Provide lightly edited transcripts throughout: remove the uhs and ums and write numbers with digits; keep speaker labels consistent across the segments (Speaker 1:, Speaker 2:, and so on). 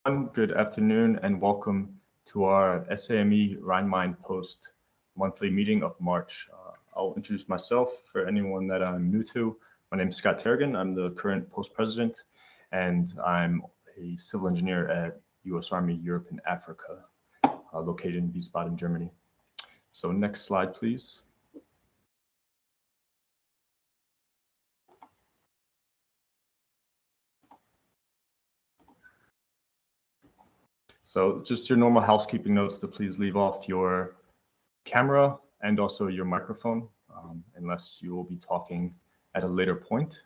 Speaker 1: Good afternoon and welcome to our SAME Rhein-Main Post monthly meeting of March. I'll introduce myself for anyone that I'm new to. My name is Scott Terrigan. I'm the current post president and I'm a civil engineer at US Army Europe and Africa, located in Wiesbaden, Germany. So next slide, please. So just your normal housekeeping notes to please leave off your camera and also your microphone, unless you will be talking at a later point.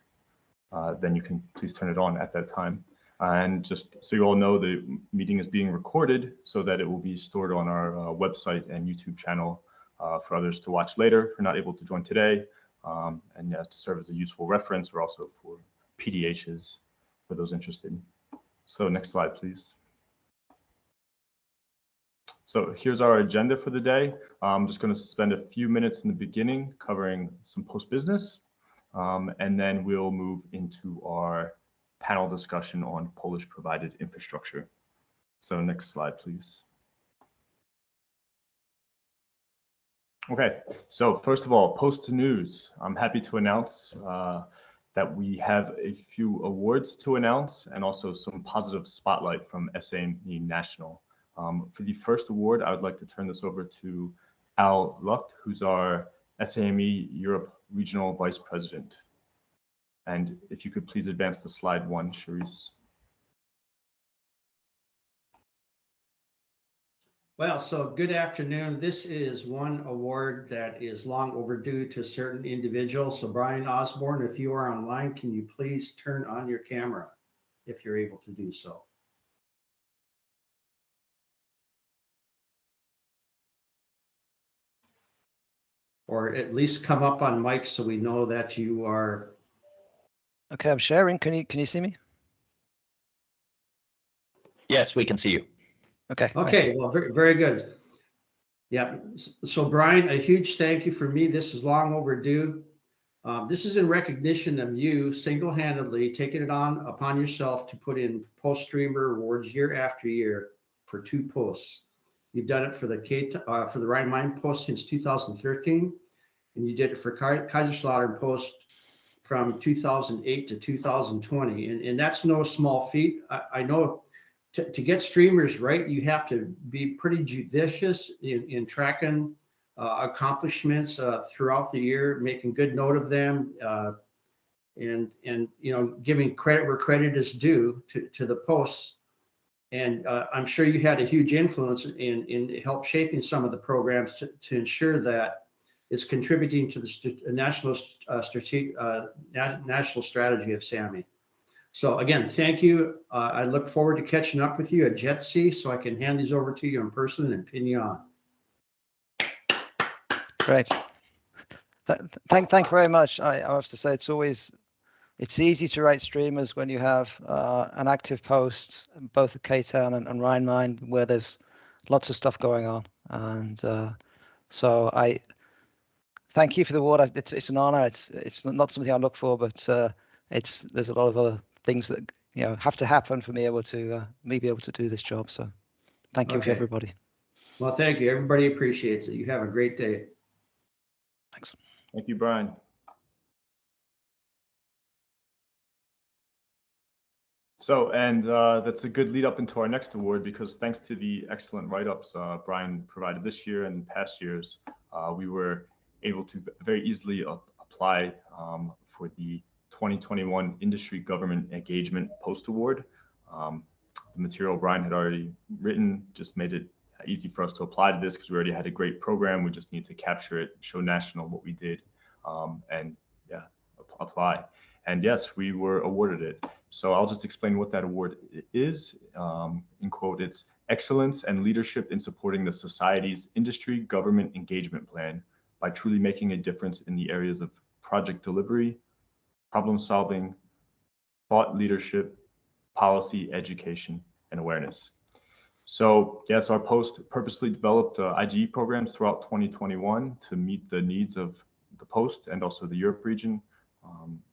Speaker 1: Then you can please turn it on at that time. And just so you all know, the meeting is being recorded so that it will be stored on our website and YouTube channel for others to watch later if you're not able to join today, and to serve as a useful reference or also for PDHs for those interested. So next slide, please. So here's our agenda for the day. I'm just going to spend a few minutes in the beginning covering some post business, and then we'll move into our panel discussion on Polish provided infrastructure. So next slide, please. Okay, so first of all, post news. I'm happy to announce that we have a few awards to announce and also some positive spotlight from SAME National. For the first award, I would like to turn this over to Al Lucht, who's our SAME Europe Regional Vice President. And if you could please advance to slide 1, Charisse.
Speaker 2: Well, so good afternoon. This is one award that is long overdue to certain individuals. So Brian Osborne, if you are online, can you please turn on your camera if you're able to do so? Or at least come up on mic so we know that you are.
Speaker 3: Okay, I'm sharing. Can you see me?
Speaker 4: Yes, we can see you.
Speaker 3: Okay.
Speaker 2: Okay,
Speaker 3: thanks.
Speaker 2: well, very, very good. Yeah, so Brian, a huge thank you for me. This is long overdue. This is in recognition of you single-handedly taking it on upon yourself to put in Post Streamer awards year after year for 2 posts. You've done it for the Rhein-Main Post since 2013, and you did it for Kaiserslautern Post from 2008 to 2020, and that's no small feat. I know to get streamers right, you have to be pretty judicious in tracking accomplishments throughout the year, making good note of them, and giving credit where credit is due to the posts. And I'm sure you had a huge influence in help shaping some of the programs to ensure that it's contributing to the national strategy of SAME. So again, thank you. I look forward to catching up with you at JETC so I can hand these over to you in person and pin you on.
Speaker 3: Great. Thank you very much. I have to say it's easy to write streamers when you have an active post, both at K-Town and Rhein-Main, where there's lots of stuff going on. And so I thank you for the award. It's an honor. It's not something I look for, but there's a lot of other things that have to happen for me to be able to do this job. So thank you for everybody.
Speaker 2: Well, thank you. Everybody appreciates it. You have a great day.
Speaker 3: Thanks.
Speaker 1: Thank you, Brian. So, and that's a good lead up into our next award, because thanks to the excellent write-ups Brian provided this year and past years, we were able to very easily apply for the 2021 Industry Government Engagement Post Award. The material Brian had already written just made it easy for us to apply to this because we already had a great program. We just need to capture it, show national what we did, and yeah, apply. And yes, we were awarded it. So I'll just explain what that award is. In quote, it's excellence and leadership in supporting the society's industry government engagement plan by truly making a difference in the areas of project delivery, problem solving, thought leadership, policy, education, and awareness. So yes, our post purposely developed IGE programs throughout 2021 to meet the needs of the post and also the Europe region.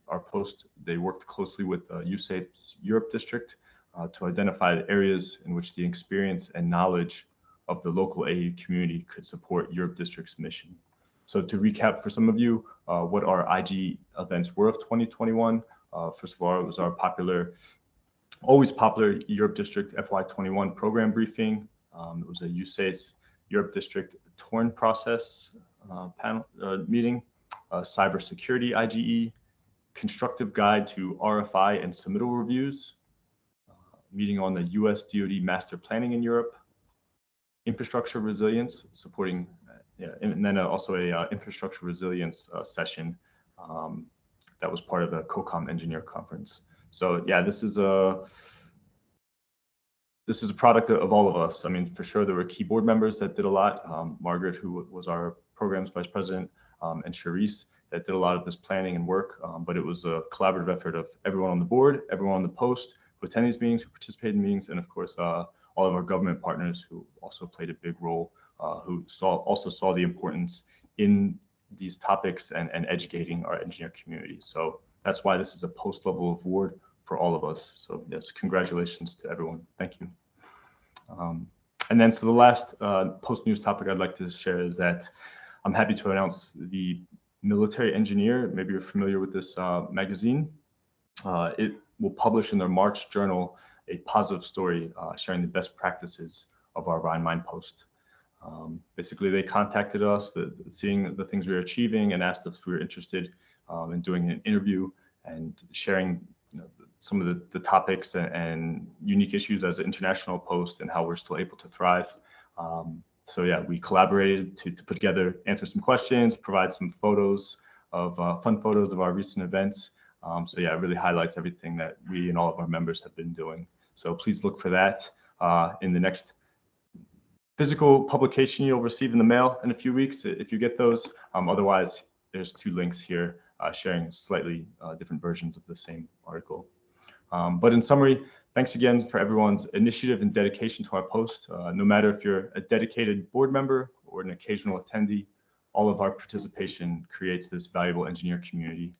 Speaker 1: Our post, they worked closely with USAFE's Europe district to identify the areas in which the experience and knowledge of the local AU community could support Europe District's mission. So to recap for some of you, what our IG events were of 2021. First of all, it was our always popular Europe District FY21 program briefing. It was a USACE Europe District Torn process panel meeting, cybersecurity IGE, constructive guide to RFI and submittal reviews, meeting on the US DoD master planning in Europe, infrastructure resilience, supporting, and then also a infrastructure resilience session that was part of the COCOM engineer conference. So yeah, this is a product of all of us. I mean, for sure, there were key board members that did a lot. Margaret, who was our programs vice president, and Charisse, that did a lot of this planning and work. But it was a collaborative effort of everyone on the board, everyone on the post, who attended these meetings, who participated in meetings, and of course, all of our government partners who also played a big role, who also saw the importance in these topics and educating our engineer community. So that's why this is a post-level award for all of us. So yes, congratulations to everyone. Thank you. And then so the last post-news topic I'd like to share is that I'm happy to announce the Military Engineer. Maybe you're familiar with this magazine. It will publish in their March journal a positive story sharing the best practices of our Rhein-Main post. Basically, they contacted us, seeing the things we were achieving, and asked if we were interested in doing an interview and sharing some of the topics and unique issues as an international post and how we're still able to thrive. So yeah, we collaborated to put together, answer some questions, provide some photos of fun photos of our recent events. So yeah, it really highlights everything that we and all of our members have been doing. So please look for that in the next physical publication you'll receive in the mail in a few weeks if you get those. Otherwise, there's 2 links here sharing slightly different versions of the same article. But in summary, thanks again for everyone's initiative and dedication to our post. No matter if you're a dedicated board member or an occasional attendee, all of our participation creates this valuable engineer community.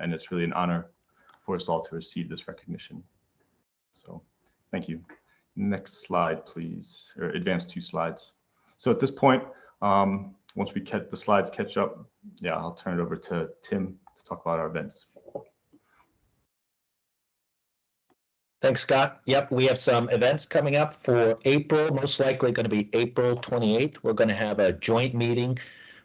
Speaker 1: And it's really an honor for us all to receive this recognition. So thank you. Next slide, please, or advance 2 slides. So at this point, once we get the slides catch up, yeah, I'll turn it over to Tim to talk about our events.
Speaker 4: Thanks, Scott. Yep, we have some events coming up for April, most likely going to be April 28th. We're going to have a joint meeting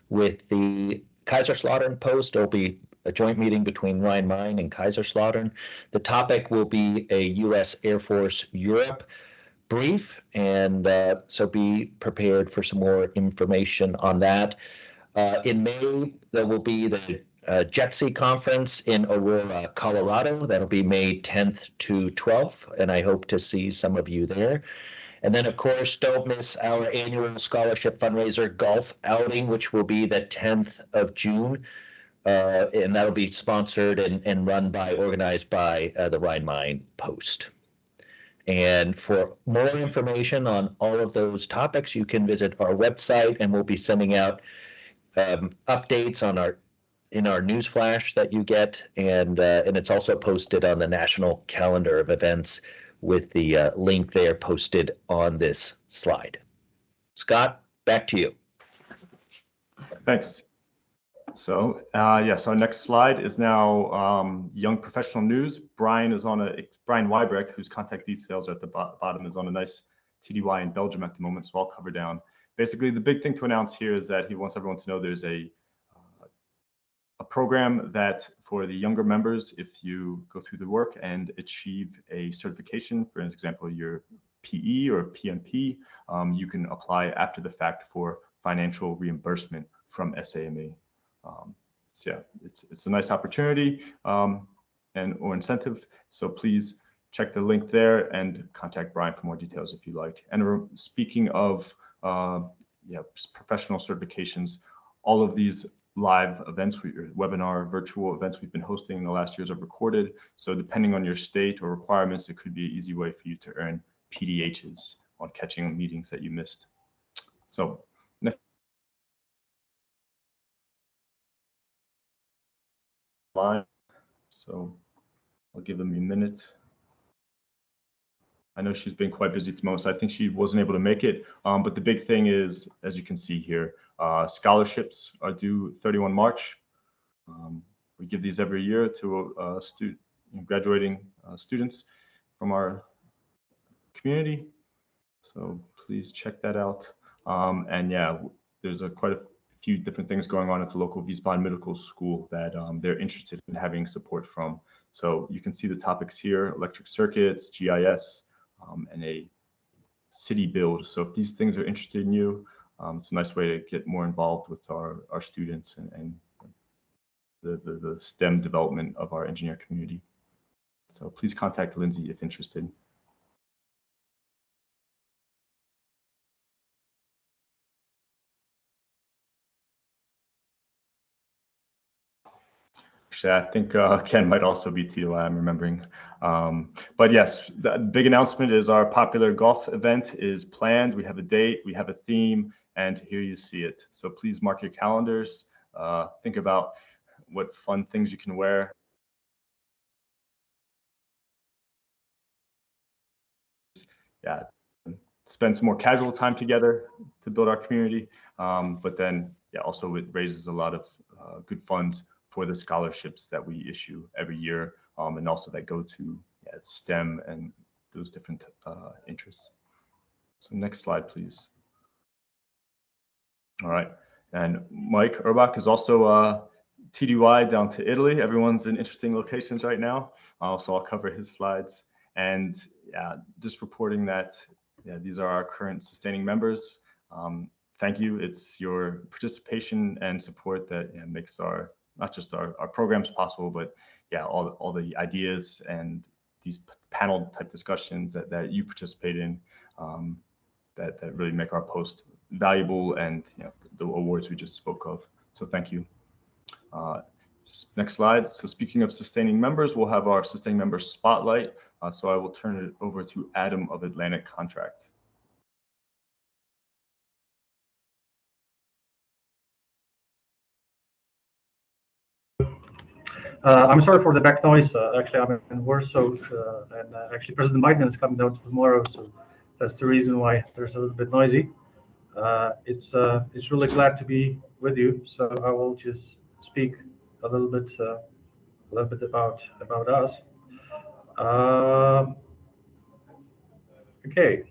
Speaker 4: with the Kaiserslautern Post. There'll be a joint meeting between Rhein-Main and Kaiserslautern. The topic will be a U.S. Air Force Europe brief, and so be prepared for some more information on that. In May, there will be the JETSI conference in Aurora, Colorado. That'll be May 10th to 12th, and I hope to see some of you there. And then, of course, don't miss our annual scholarship fundraiser golf outing, which will be the 10th of June. And that'll be sponsored and organized by the Rhein-Main Post. And for more information on all of those topics, you can visit our website, and we'll be sending out updates on in our news flash that you get, and it's also posted on the national calendar of events with the link there posted on this slide. Scott, back to you.
Speaker 1: Thanks. So yes, our next slide is now young professional news. Brian is on Brian Wybrecht, whose contact details are at the bottom, is on a nice TDY in Belgium at the moment, so I'll cover down. Basically, the big thing to announce here is that he wants everyone to know there's a program that for the younger members, if you go through the work and achieve a certification, for example, your PE or PMP, you can apply after the fact for financial reimbursement from SAMA. So yeah, it's a nice opportunity or incentive. So please check the link there and contact Brian for more details if you like. And speaking of professional certifications, all of these live events, webinar, virtual events we've been hosting in the last years are recorded. So depending on your state or requirements, it could be an easy way for you to earn PDHs on catching meetings that you missed. So next slide. So I'll give them a minute. I know she's been quite busy at the moment, so I think she wasn't able to make it. But the big thing is, as you can see here, scholarships are due 31 March. We give these every year to graduating students from our community. So please check that out. And yeah, there's quite a few different things going on at the local Wiesbaden Medical School that they're interested in having support from. So you can see the topics here: electric circuits, GIS, and a city build. So if these things are interested in you, it's a nice way to get more involved with our students and the STEM development of our engineer community. So please contact Lindsay if interested. Actually, I think Ken might also be TOI, I'm remembering. But yes, the big announcement is our popular golf event is planned. We have a date, we have a theme, and here you see it. So please mark your calendars. Think about what fun things you can wear. Yeah, spend some more casual time together to build our community. But then, yeah, also it raises a lot of good funds for the scholarships that we issue every year, and also that go to STEM and those different interests. So next slide, please. All right, and Mike Urbach is also TDY down to Italy. Everyone's in interesting locations right now, so I'll cover his slides. And yeah, just reporting that these are our current sustaining members. Thank you. It's your participation and support that makes our not just our programs possible, but yeah, all the ideas and these panel type discussions that you participate in that really make our post valuable, and the awards we just spoke of. So thank you. Next slide. So speaking of sustaining members, we'll have our sustaining member spotlight. So I will turn it over to Adam of Atlantic Contract.
Speaker 5: I'm sorry for the back noise. Actually, I'm in Warsaw, and actually President Biden is coming down tomorrow, so that's the reason why there's a little bit noisy. It's really glad to be with you. So I will just speak a little bit about us. Okay.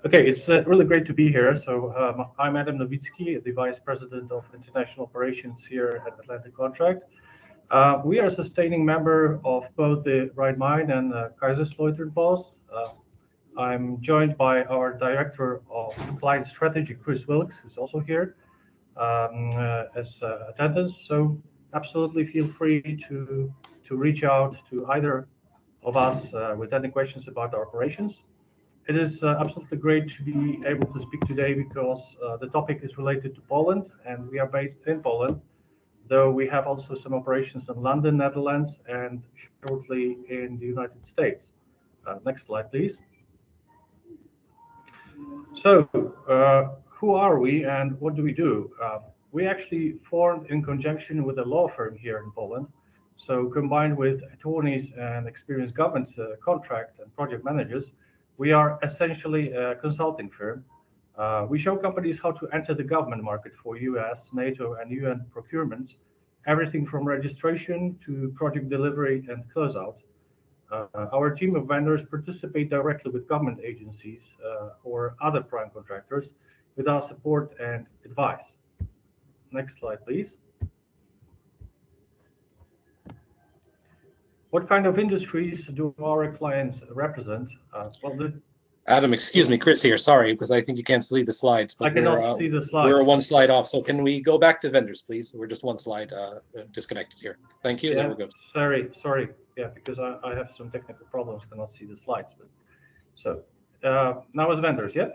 Speaker 5: Okay, it's really great to be here. So I'm Adam Nowicki, the Vice President of International Operations here at Atlantic Contract. We are a sustaining member of both the Rhein-Main and Kaiserslautern Post. I'm joined by our Director of Client Strategy, Chris Wilkes, who's also here as attendance. So absolutely feel free to reach out to either of us with any questions about our operations. It is absolutely great to be able to speak today because the topic is related to Poland, and we are based in Poland, though we have also some operations in London, Netherlands, and shortly in the United States. Next slide, please. So, who are we and what do we do? We actually formed in conjunction with a law firm here in Poland. So, combined with attorneys and experienced government contract and project managers, we are essentially a consulting firm. We show companies how to enter the government market for US, NATO, and UN procurements, everything from registration to project delivery and closeout. Our team of vendors participate directly with government agencies or other prime contractors with our support and advice. Next slide, please. What kind of industries do our clients represent?
Speaker 6: Adam, excuse me, Chris here. Sorry, because I think you can't see the slides.
Speaker 5: But I cannot see the slides.
Speaker 6: We're one slide off. So can we go back to vendors, please? We're just one slide disconnected here. Thank you.
Speaker 5: Yeah,
Speaker 6: there we go.
Speaker 5: Sorry. Yeah, because I have some technical problems, cannot see the slides. But so now as vendors, yeah.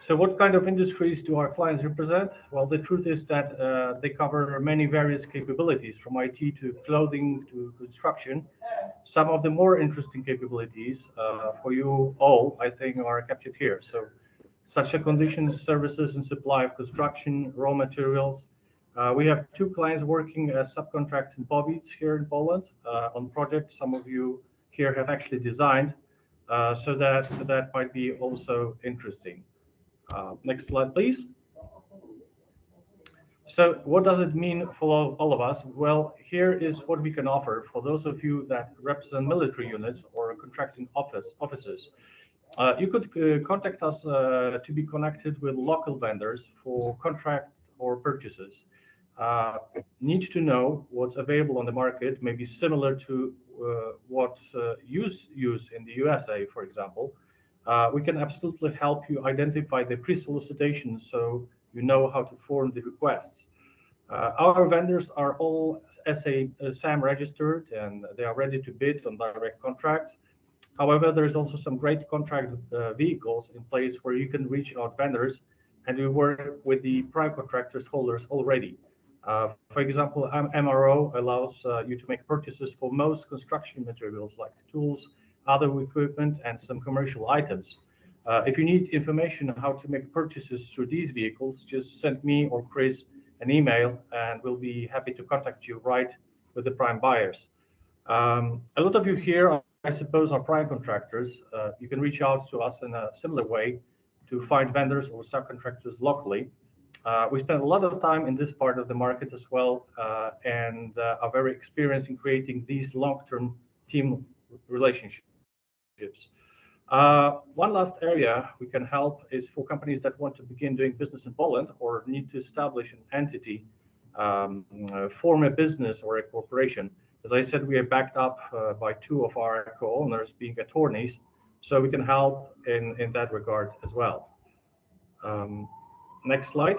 Speaker 5: So what kind of industries do our clients represent? Well, the truth is that they cover many various capabilities, from IT to clothing to construction. Some of the more interesting capabilities for you all, I think, are captured here. So such a conditions, services, and supply of construction, raw materials, We have 2 clients working as subcontracts in Powice here in Poland on projects some of you here have actually designed, so that might be also interesting. Next slide, please. So what does it mean for all of us? Well, here is what we can offer for those of you that represent military units or contracting offices. You could contact us to be connected with local vendors for contract or purchases. Need to know what's available on the market, maybe similar to what you use in the USA, for example. We can absolutely help you identify the pre-solicitation so you know how to form the requests. Our vendors are all SAM registered and they are ready to bid on direct contracts. However, there's also some great contract vehicles in place where you can reach out vendors and we work with the prime contractors holders already. For example, MRO allows you to make purchases for most construction materials like tools, other equipment, and some commercial items. If you need information on how to make purchases through these vehicles, just send me or Chris an email and we'll be happy to contact you right with the prime buyers. A lot of you here, I suppose, are prime contractors. You can reach out to us in a similar way to find vendors or subcontractors locally. We spend a lot of time in this part of the market as well and are very experienced in creating these long-term team relationships. One last area we can help is for companies that want to begin doing business in Poland or need to establish an entity, form a business or a corporation. As I said, we are backed up by 2 of our co-owners being attorneys, so we can help in that regard as well. Next slide.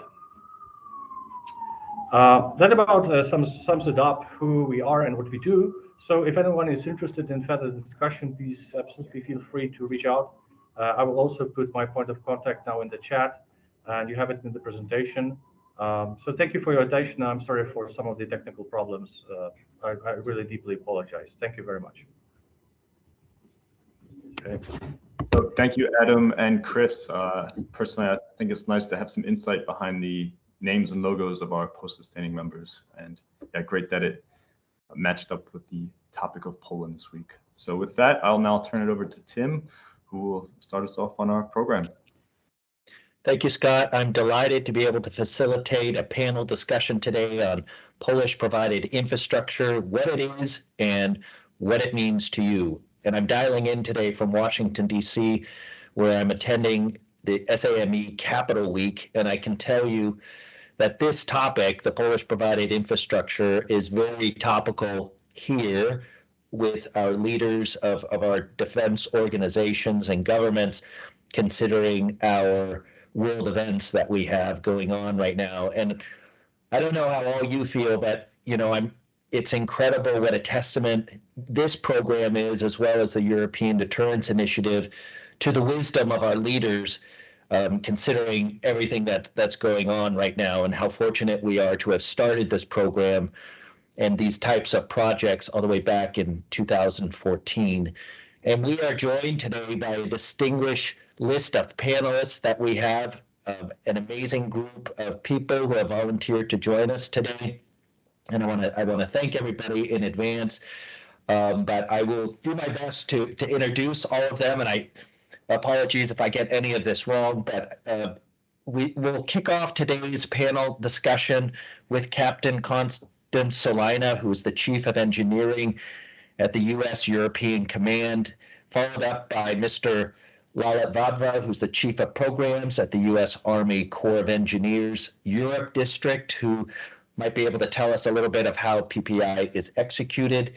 Speaker 5: That about sums it up who we are and what we do. So if anyone is interested in further discussion, please absolutely feel free to reach out. I will also put my point of contact now in the chat and you have it in the presentation. So thank you for your attention. I'm sorry for some of the technical problems. I really deeply apologize. Thank you very much.
Speaker 1: Okay. So thank you, Adam and Chris. Personally, I think it's nice to have some insight behind the names and logos of our post-sustaining members. And yeah, great that it matched up with the topic of Poland this week. So with that, I'll now turn it over to Tim, who will start us off on our program.
Speaker 4: Thank you, Scott. I'm delighted to be able to facilitate a panel discussion today on Polish provided infrastructure, what it is, and what it means to you. And I'm dialing in today from Washington, D.C., where I'm attending the SAME Capital Week, and I can tell you that this topic, the Polish provided infrastructure, is very topical here with our leaders of our defense organizations and governments, considering our world events that we have going on right now. And I don't know how all you feel, but it's incredible what a testament this program is, as well as the European Deterrence Initiative, to the wisdom of our leaders, considering everything that's going on right now, and how fortunate we are to have started this program and these types of projects all the way back in 2014. And we are joined today by a distinguished list of panelists that we have, an amazing group of people who have volunteered to join us today. And I want to thank everybody in advance, but I will do my best to introduce all of them. And I apologies if I get any of this wrong, but we will kick off today's panel discussion with Captain Constance Solina, who is the Chief of Engineering at the U.S. European Command, followed up by Mr. Lalit Vadva, who's the Chief of Programs at the U.S. Army Corps of Engineers Europe District, who might be able to tell us a little bit of how PPI is executed.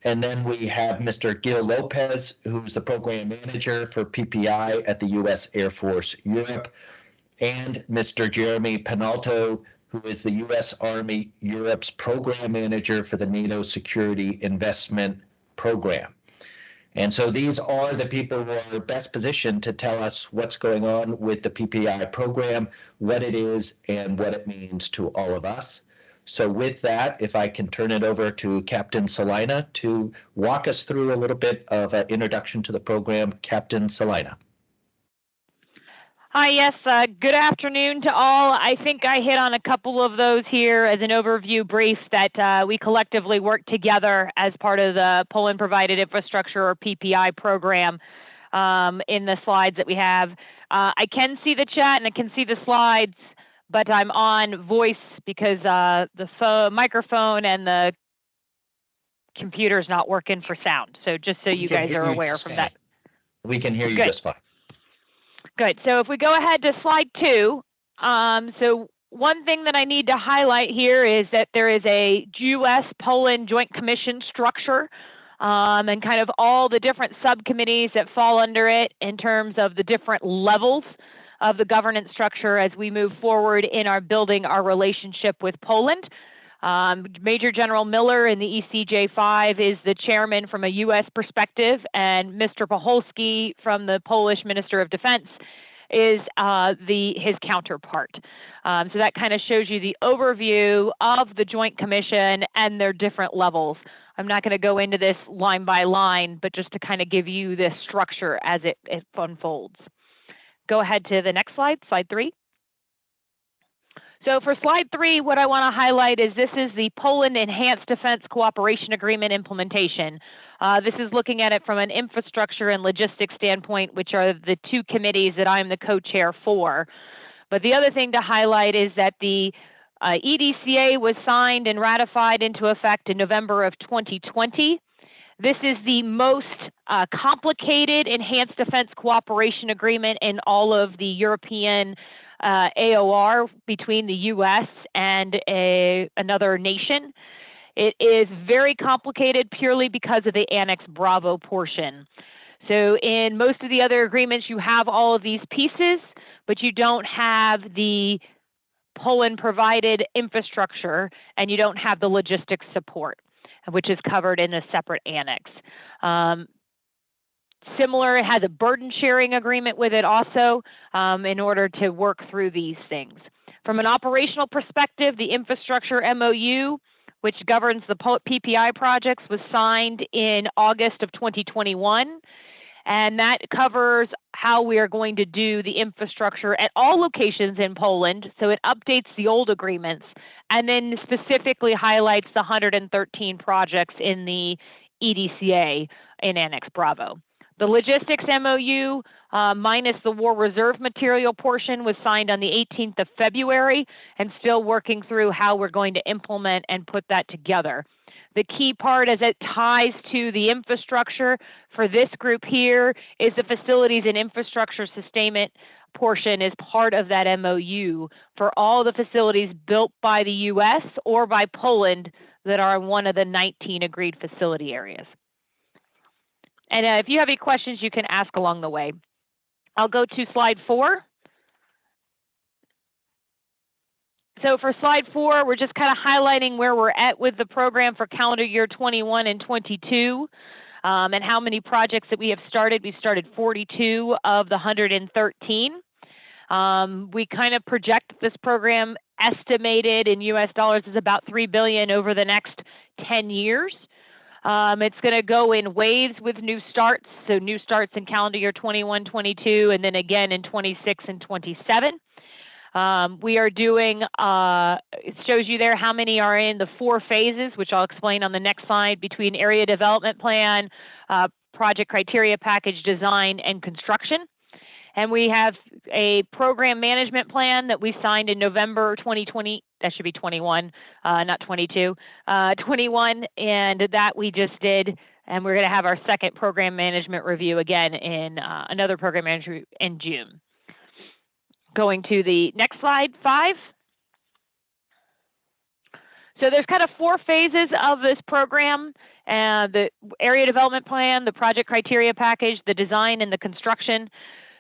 Speaker 4: And then we have Mr. Gil Lopez, who's the Program Manager for PPI at the U.S. Air Force Europe, and Mr. Jeremy Penalto, who is the U.S. Army Europe's Program Manager for the NATO Security Investment Program. And so these are the people who are best positioned to tell us what's going on with the PPI program, what it is, and what it means to all of us. So with that, if I can turn it over to Captain Solina to walk us through a little bit of an introduction to the program. Captain Solina.
Speaker 7: Hi, yes, good afternoon to all. I think I hit on a couple of those here as an overview brief that we collectively work together as part of the Poland Provided Infrastructure or PPI program in the slides that we have. I can see the chat and I can see the slides, but I'm on voice because the microphone and the computer's not working for sound. So just so you guys are aware from that.
Speaker 4: We can hear you just fine.
Speaker 7: Good. So if we go ahead to slide 2, so one thing that I need to highlight here is that there is a U.S.-Poland Joint Commission structure and kind of all the different subcommittees that fall under it in terms of the different levels of the governance structure as we move forward in our building our relationship with Poland. Major General Miller in the ECJ5 is the chairman from a U.S. perspective, and Mr. Pacholski from the Polish Minister of Defense is his counterpart. So that kind of shows you the overview of the Joint Commission and their different levels. I'm not going to go into this line by line, but just to kind of give you this structure as it unfolds. Go ahead to the next slide, slide 3. So for slide 3, what I want to highlight is this is the Poland Enhanced Defense Cooperation Agreement implementation. This is looking at it from an infrastructure and logistics standpoint, which are the 2 committees that I'm the co-chair for. But the other thing to highlight is that the EDCA was signed and ratified into effect in November of 2020. This is the most complicated enhanced defense cooperation agreement in all of the European AOR between the U.S. and another nation. It is very complicated purely because of the Annex Bravo portion. So in most of the other agreements, you have all of these pieces, but you don't have the Poland provided infrastructure and you don't have the logistics support, which is covered in a separate annex. Similar, it has a burden sharing agreement with it also in order to work through these things. From an operational perspective, the infrastructure MOU, which governs the PPI projects, was signed in August of 2021. And that covers how we are going to do the infrastructure at all locations in Poland. So it updates the old agreements and then specifically highlights the 113 projects in the EDCA in Annex Bravo. The logistics MOU minus the war reserve material portion was signed on the 18th of February and still working through how we're going to implement and put that together. The key part as it ties to the infrastructure for this group here is the facilities and infrastructure sustainment portion is part of that MOU for all the facilities built by the U.S. or by Poland that are one of the 19 agreed facility areas. And if you have any questions, you can ask along the way. I'll go to slide 4. So for slide 4, we're just kind of highlighting where we're at with the program for calendar year 21 and 22 and how many projects that we have started. We started 42 of the 113. We kind of project this program estimated in US dollars is about $3 billion over the next 10 years. It's going to go in waves with new starts. So new starts in calendar year 21, 22, and then again in 26 and 27. We are doing, it shows you there how many are in the 4 phases, which I'll explain on the next slide, between area development plan, project criteria package design, and construction. And we have a program management plan that we signed in November 2020. That should be 21, not 22, 21. And that we just did. And we're going to have our second program management review again in another program management in June. Going to the next slide, 5. So there's kind of 4 phases of this program, the area development plan, the project criteria package, the design, and the construction.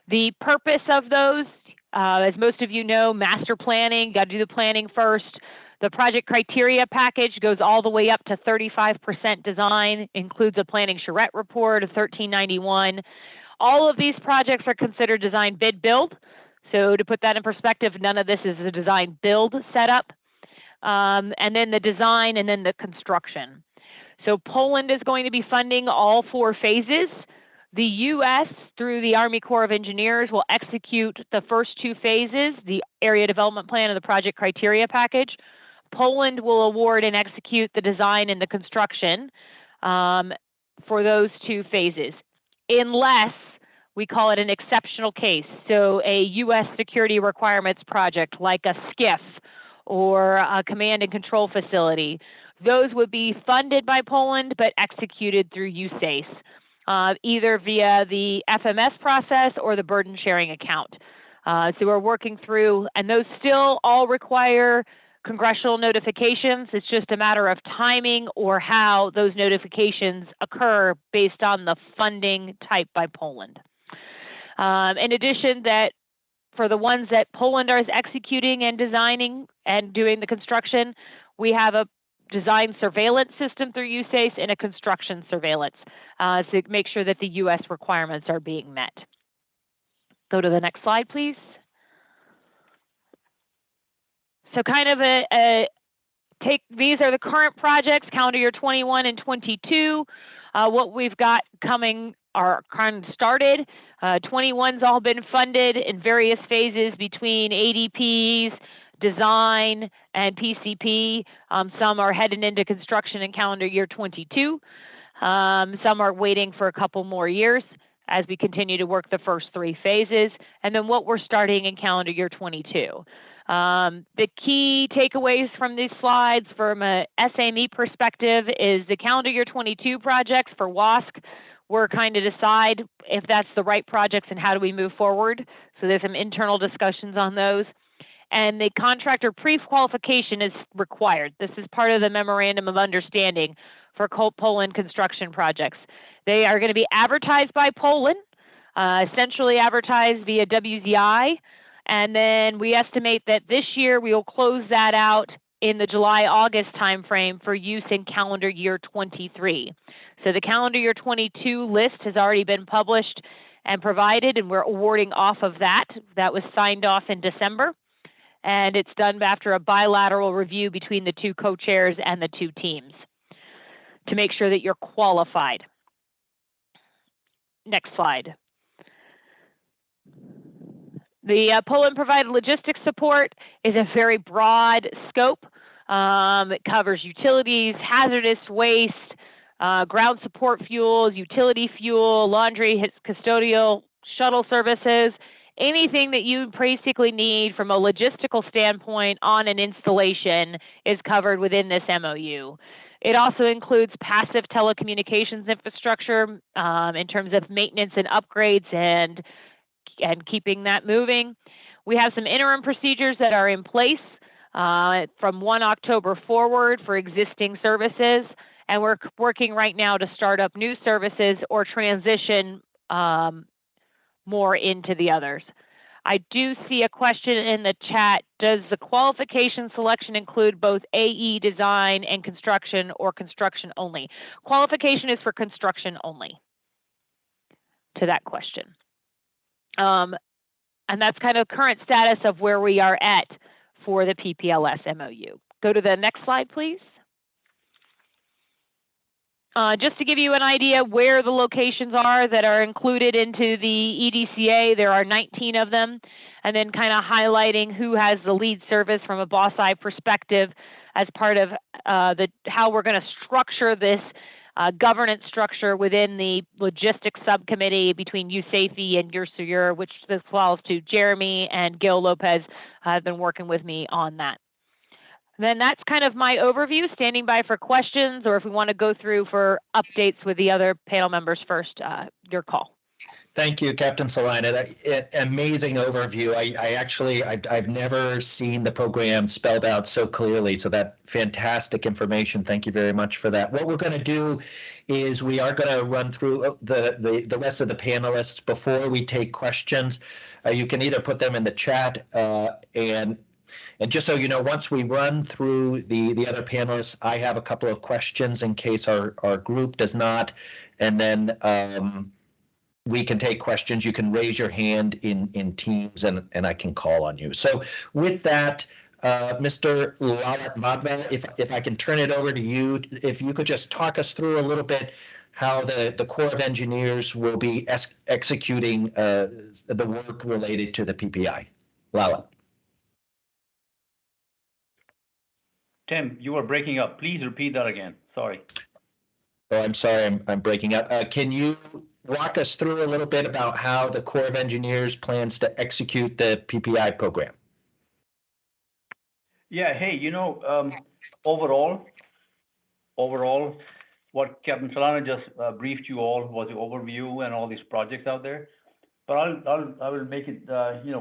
Speaker 7: The purpose of those, as most of you know, master planning, got to do the planning first. The project criteria package goes all the way up to 35% design, includes a planning charrette report of 1391. All of these projects are considered design bid build. So to put that in perspective, none of this is a design build setup. And then the design and then the construction. So Poland is going to be funding all 4 phases. The U.S., through the Army Corps of Engineers, will execute the first two phases, the area development plan and the project criteria package. Poland will award and execute the design and the construction for those two phases, unless we call it an exceptional case. So a U.S. security requirements project like a SCIF or a command and control facility, those would be funded by Poland but executed through USACE, either via the FMS process or the burden sharing account. So we're working through, and those still all require congressional notifications. It's just a matter of timing or how those notifications occur based on the funding type by Poland. In addition, that for the ones that Poland is executing and designing and doing the construction, we have a design surveillance system through USACE and a construction surveillance to make sure that the U.S. requirements are being met. Go to the next slide, please. So kind of these are the current projects, calendar year 21 and 22. What we've got coming are kind of started. 21's all been funded in various phases between ADPs, design, and PCP. Some are headed into construction in calendar year 22. Some are waiting for a couple more years as we continue to work the first three phases. And then what we're starting in calendar year 22. The key takeaways from these slides from a SAME perspective is the calendar year 22 projects for WASC. We're kind of decide if that's the right projects and how do we move forward. So there's some internal discussions on those. And the contractor pre-qualification is required. This is part of the memorandum of understanding for Poland construction projects. They are going to be advertised by Poland, essentially advertised via WZI. And then we estimate that this year we will close that out in the July-August timeframe for use in calendar year 23. So the calendar year 22 list has already been published and provided, and we're awarding off of that. That was signed off in December, and it's done after a bilateral review between the two co-chairs and the two teams to make sure that you're qualified. Next slide. The Poland provided logistics support is a very broad scope. It covers utilities, hazardous waste, ground support fuels, utility fuel, laundry, custodial, shuttle services, anything that you basically need from a logistical standpoint on an installation is covered within this MOU. It also includes passive telecommunications infrastructure in terms of maintenance and upgrades and keeping that moving. We have some interim procedures that are in place from 1 October forward for existing services, and we're working right now to start up new services or transition more into the others. I do see a question in the chat. Does the qualification selection include both AE design and construction or construction only? Qualification is for construction only to that question. And that's kind of current status of where we are at for the PPLS MOU. Go to the next slide, please. Just to give you an idea where the locations are that are included into the EDCA, there are 19 of them, and then kind of highlighting who has the lead service from a boss-eye perspective as part of how we're going to structure this governance structure within the logistics subcommittee between USAFE and USAREUR, which this falls to Jeremy and Gil Lopez have been working with me on that. Then that's kind of my overview, standing by for questions, or if we want to go through for updates with the other panel members first, your call.
Speaker 4: Thank you, Captain Salina. Amazing overview. I've never seen the program spelled out so clearly. So that fantastic information. Thank you very much for that. What we're going to do is we are going to run through the rest of the panelists before we take questions. You can either put them in the chat and just so you know, once we run through the other panelists, I have a couple of questions in case our group does not, and then we can take questions. You can raise your hand in Teams, and I can call on you. So with that, Mr. Lalit Madhva, if I can turn it over to you, if you could just talk us through a little bit how the Corps of Engineers will be executing the work related to the PPI. Lalit.
Speaker 8: Tim, you are breaking up. Please repeat that again. Sorry.
Speaker 4: Oh, I'm sorry, I'm breaking up. Can you walk us through a little bit about how the Corps of Engineers plans to execute the PPI program?
Speaker 8: Yeah, hey, overall, what Captain Solana just briefed you all was the overview and all these projects out there. But I will make it,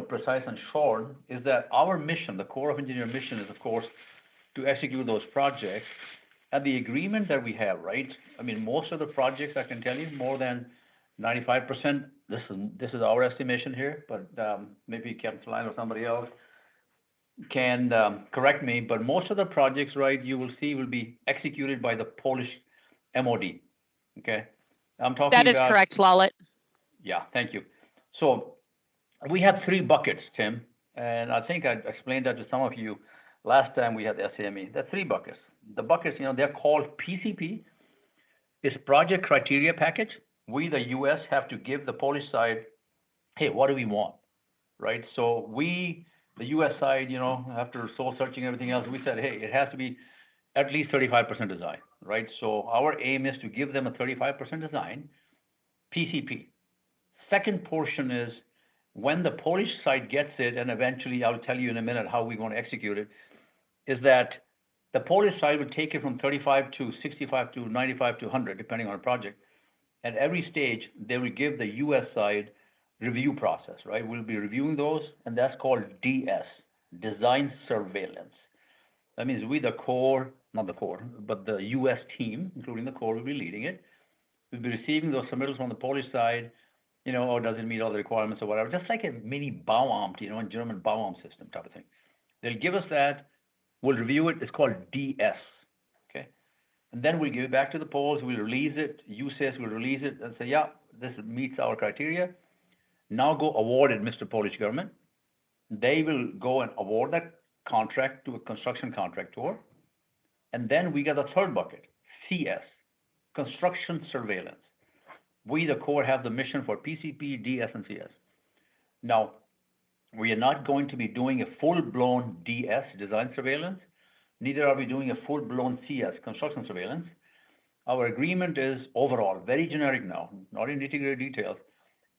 Speaker 8: precise and short, is that our mission, the Corps of Engineer mission is, of course, to execute those projects. And the agreement that we have, right? I mean, most of the projects, I can tell you, more than 95%, this is our estimation here, but maybe Captain Solana or somebody else can correct me, but most of the projects, right, you will see will be executed by the Polish MOD, okay? I'm talking about—
Speaker 7: That is correct, Lalit.
Speaker 8: Yeah, thank you. So we have 3 buckets, Tim, and I think I explained that to some of you last time we had the SAME. There are 3 buckets. The buckets, they're called PCP. It's Project Criteria Package. We, the U.S., have to give the Polish side, hey, what do we want, right? So we, the U.S. side, after soul searching everything else, we said, hey, it has to be at least 35% design, right? So our aim is to give them a 35% design, PCP. Second portion is when the Polish side gets it, and eventually I'll tell you in a minute how we're going to execute it, is that the Polish side would take it from 35 to 65 to 95 to 100, depending on the project. At every stage, they will give the U.S. side review process, right? We'll be reviewing those, and that's called DS, Design Surveillance. That means we, the Corps, not the Corps, but the U.S. team, including the Corps, will be leading it. We'll be receiving those submittals from the Polish side, or does it meet all the requirements or whatever, just like a mini Bauamt, a German Bauamt system type of thing. They'll give us that. We'll review it. It's called DS, okay? And then we'll give it back to the Poles. We'll release it. USACE will release it and say, yeah, this meets our criteria. Now go award it, Mr. Polish government. They will go and award that contract to a construction contractor. And then we got a third bucket, CS, Construction Surveillance. We, the Corps, have the mission for PCP, DS, and CS. Now, we are not going to be doing a full-blown DS, Design Surveillance. Neither are we doing a full-blown CS, Construction Surveillance. Our agreement is overall, very generic now, not in nitty-gritty details,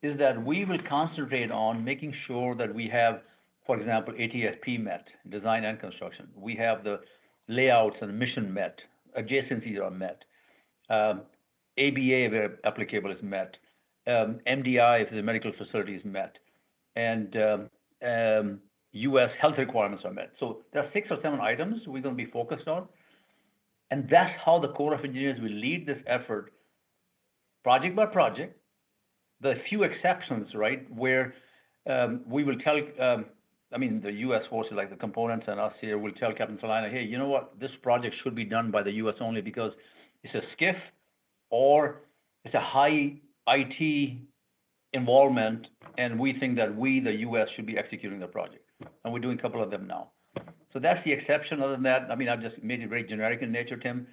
Speaker 8: is that we will concentrate on making sure that we have, for example, ATSP met, design and construction. We have the layouts and mission met, adjacencies are met. ABA, where applicable, is met. MDI, if the medical facility, is met. And U.S. health requirements are met. So there are 6 or 7 items we're going to be focused on. And that's how the Corps of Engineers will lead this effort, project by project. The few exceptions, right, where we will tell, the U.S. forces, like the components and us here, will tell Captain Solana, hey, you know what, this project should be done by the U.S. only because it's a SCIF or it's a high IT involvement, and we think that we, the U.S., should be executing the project. And we're doing a couple of them now. So that's the exception. Other than that, I've just made it very generic in nature, Tim.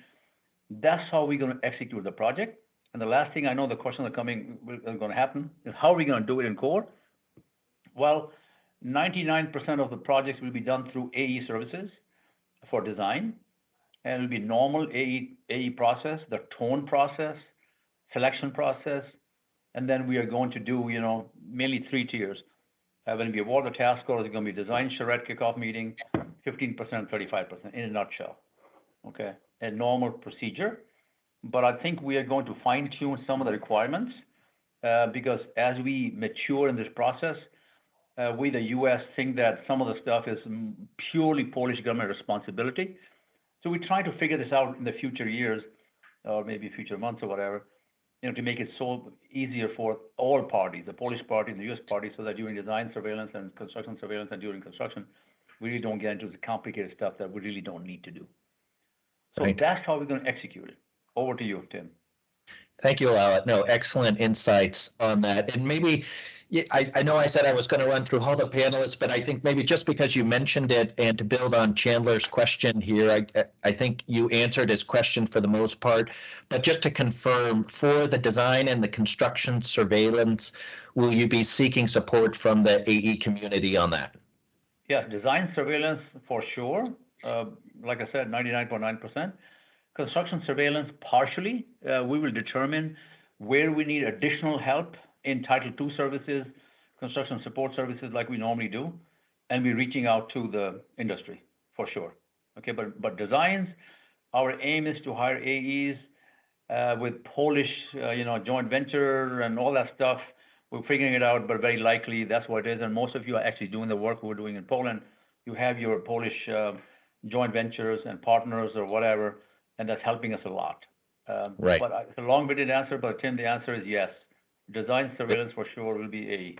Speaker 8: That's how we're going to execute the project. And the last thing I know, the questions are going to happen, is how are we going to do it in Corps? Well, 99% of the projects will be done through AE services for design. And it'll be normal AE process, the tone process, selection process. And then we are going to do, mainly 3 tiers. When we award the task order, it's going to be design charrette kickoff meeting, 15%, 35%, in a nutshell, okay? A normal procedure. But I think we are going to fine tune some of the requirements because as we mature in this process, we, the U.S., think that some of the stuff is purely Polish government responsibility. So we try to figure this out in the future years, or maybe future months or whatever, to make it so easier for all parties, the Polish party and the U.S. party, so that during design surveillance and construction surveillance and during construction, we really don't get into the complicated stuff that we really don't need to do. So right. That's how we're going to execute it. Over to you, Tim.
Speaker 4: Thank you, Lalit. No, excellent insights on that. And maybe Yeah, I know I said I was going to run through all the panelists, but I think maybe just because you mentioned it and to build on Chandler's question here, I think you answered his question for the most part. But just to confirm, for the design and the construction surveillance, will you be seeking support from the AE community on that?
Speaker 8: Yes, design surveillance for sure. Like I said, 99.9%. Construction surveillance partially. We will determine where we need additional help in Title II services, construction support services like we normally do, and we're reaching out to the industry for sure. Okay, but designs, our aim is to hire AEs with Polish, joint venture and all that stuff. We're figuring it out, but very likely that's what it is. And most of you are actually doing the work we're doing in Poland. You have your Polish joint ventures and partners or whatever, and that's helping us a lot.
Speaker 4: Right.
Speaker 8: But it's a long-winded answer, but Tim, the answer is yes. Design surveillance for sure will be AE.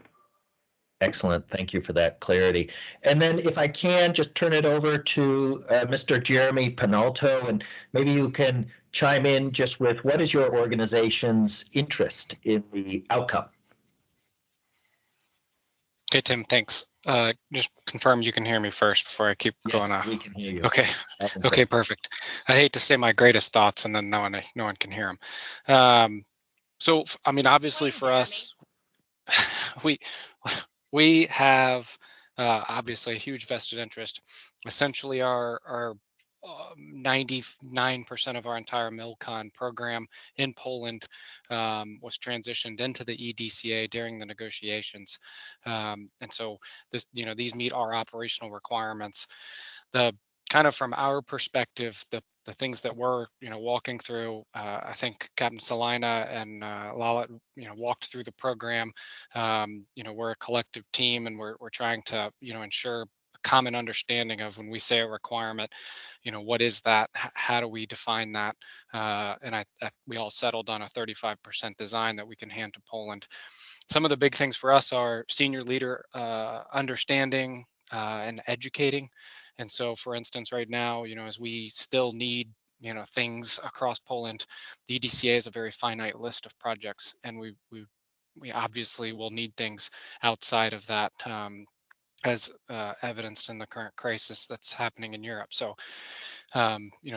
Speaker 4: Excellent. Thank you for that clarity. And then if I can just turn it over to Mr. Jeremy Penalto, and maybe you can chime in just with what is your organization's interest in the outcome?
Speaker 9: Okay, Tim, thanks. Just confirm you can hear me first before I keep going on.
Speaker 4: Yes, we can hear you.
Speaker 9: Okay. Okay, perfect. I'd hate to say my greatest thoughts and then no one can hear them. So, I mean, obviously for us, we have obviously a huge vested interest. Essentially, our 99% of our entire MILCON program in Poland was transitioned into the EDCA during the negotiations, and so this, these meet our operational requirements. The kind of from our perspective, the things that we're walking through, I think Captain Salina and Lala walked through the program. We're a collective team, and we're trying to ensure a common understanding of when we say a requirement, what is that? How do we define that? And we all settled on a 35% design that we can hand to Poland. Some of the big things for us are senior leader understanding and educating. And so, for instance, right now, as we still need, things across Poland, the EDCA is a very finite list of projects, and we obviously will need things outside of that, as evidenced in the current crisis that's happening in Europe. So,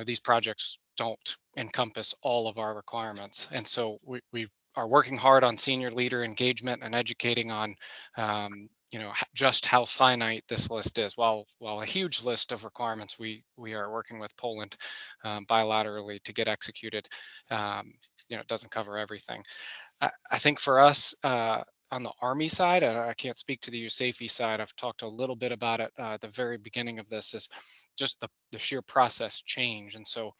Speaker 9: these projects don't encompass all of our requirements, and so we are working hard on senior leader engagement and educating on just how finite this list is. While a huge list of requirements we are working with Poland bilaterally to get executed, it doesn't cover everything. I think for us on the Army side, and I can't speak to the USAFE side, I've talked a little bit about it at the very beginning of this, is just the sheer process change. And so,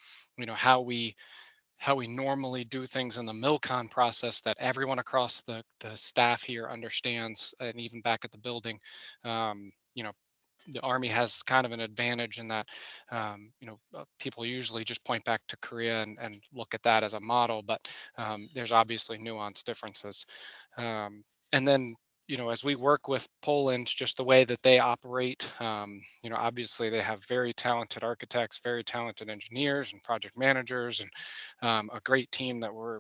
Speaker 9: how we normally do things in the MILCON process that everyone across the staff here understands, and even back at the building, the Army has kind of an advantage in that, people usually just point back to Korea and look at that as a model, but there's obviously nuanced differences. And then, as we work with Poland, just the way that they operate, obviously they have very talented architects, very talented engineers and project managers, and a great team that we're,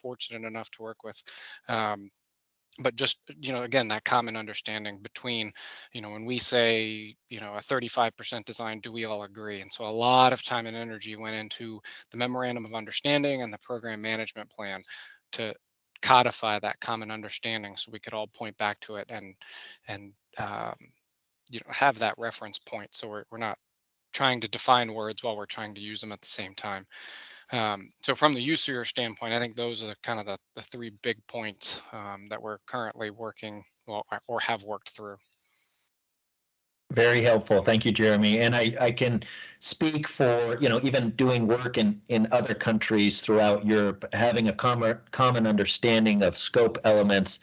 Speaker 9: fortunate enough to work with. But just, again, that common understanding between, when we say, a 35% design, do we all agree? And so a lot of time and energy went into the memorandum of understanding and the program management plan to codify that common understanding so we could all point back to it and have that reference point. So we're not trying to define words while we're trying to use them at the same time. So from the USAREUR standpoint, I think those are kind of the three big points that we're currently working or have worked through.
Speaker 4: Very helpful. Thank you, Jeremy. And I can speak for, even doing work in other countries throughout Europe, having a common understanding of scope elements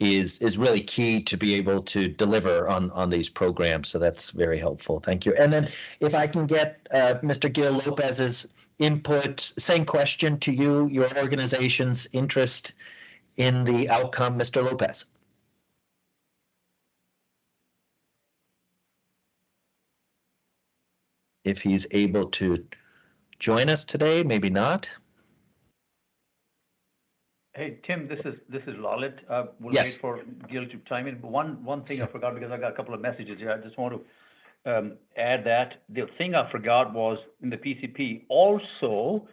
Speaker 4: is really key to be able to deliver on these programs. So that's very helpful. Thank you. And then if I can get Mr. Gil Lopez's input, same question to you, your organization's interest in the outcome, Mr. Lopez. If he's able to join us today, maybe not.
Speaker 8: Hey, Tim, this is Lalit. We'll
Speaker 4: Yes.
Speaker 8: wait for Gil to chime in. But one thing I forgot because I got a couple of messages here. I just want to add that the thing I forgot was in the PCP. Also,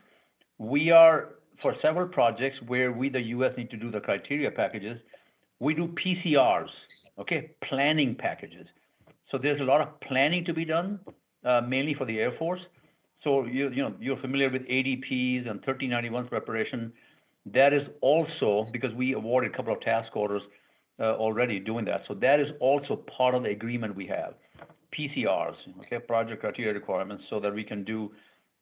Speaker 8: we are for several projects where we, the U.S., need to do the criteria packages. We do PCRs, okay, planning packages. So there's a lot of planning to be done, mainly for the Air Force. So you're familiar with ADPs and 1391 preparation. That is also because we awarded a couple of task orders already doing that. So that is also part of the agreement we have. PCRs, okay, project criteria requirements, so that we can do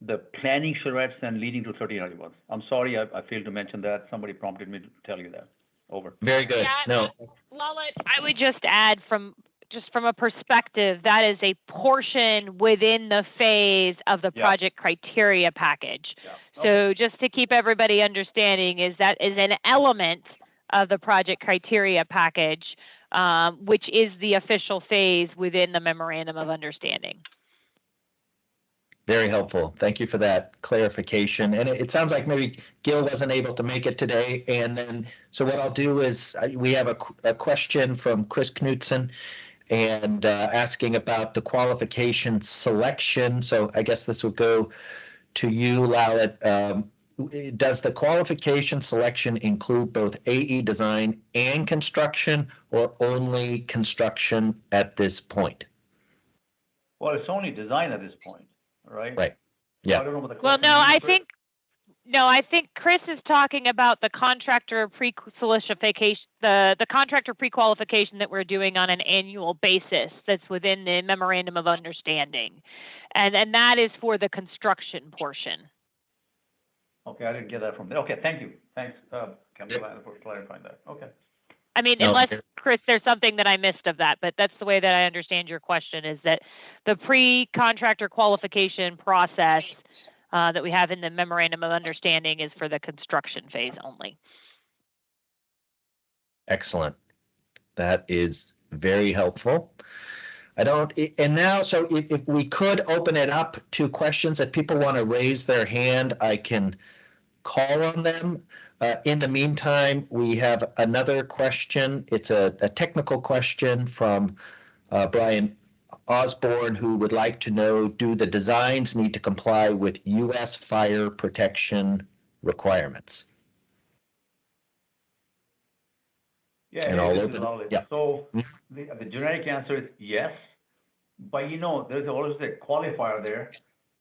Speaker 8: the planning charrettes and leading to 1391. I'm sorry, I failed to mention that. Somebody prompted me to tell you that. Over.
Speaker 4: Very good.
Speaker 7: Yeah,
Speaker 4: No,
Speaker 7: Lalit, I would just add from a perspective, that is a portion within the phase of the
Speaker 8: Yeah.
Speaker 7: project criteria package.
Speaker 8: Yeah.
Speaker 7: So just to keep everybody understanding is that is an element of the project criteria package, which is the official phase within the memorandum of understanding.
Speaker 4: very helpful. Thank you for that clarification. And it sounds like maybe Gil wasn't able to make it today. And then, so what I'll do is we have a question from Chris Knudsen and asking about the qualification selection. So I guess this would go to you, Lalit. Does the qualification selection include both AE design and construction, or only construction at this point?
Speaker 8: Well, it's only design at this point, right?
Speaker 4: Right. Yeah.
Speaker 8: I don't know what the
Speaker 7: Well,
Speaker 8: question
Speaker 7: no,
Speaker 8: is,
Speaker 7: I
Speaker 8: Chris.
Speaker 7: think Chris is talking about the contractor pre-solicitation, the contractor pre-qualification that we're doing on an annual basis that's within the memorandum of understanding. And that is for the construction portion.
Speaker 8: Okay, I didn't get that from there. Okay, thank you. Thanks, Camilla, for clarifying that. Okay.
Speaker 7: I mean,
Speaker 4: No.
Speaker 7: unless, Chris, there's something that I missed of that, but that's the way that I understand your question, is that the pre-contractor qualification process that we have in the memorandum of understanding is for the construction phase only.
Speaker 4: Excellent. That is very helpful. And now, so if we could open it up to questions, if people want to raise their hand, I can call on them. In the meantime, we have another question. It's a technical question from Brian Osborne, who would like to know, do the designs need to comply with U.S. fire protection requirements?
Speaker 8: Yeah,
Speaker 4: And
Speaker 8: hey,
Speaker 4: I'll
Speaker 8: this
Speaker 4: open
Speaker 8: is
Speaker 4: it.
Speaker 8: Lalit.
Speaker 4: Yeah.
Speaker 8: So the generic answer is yes, but there's always a qualifier there.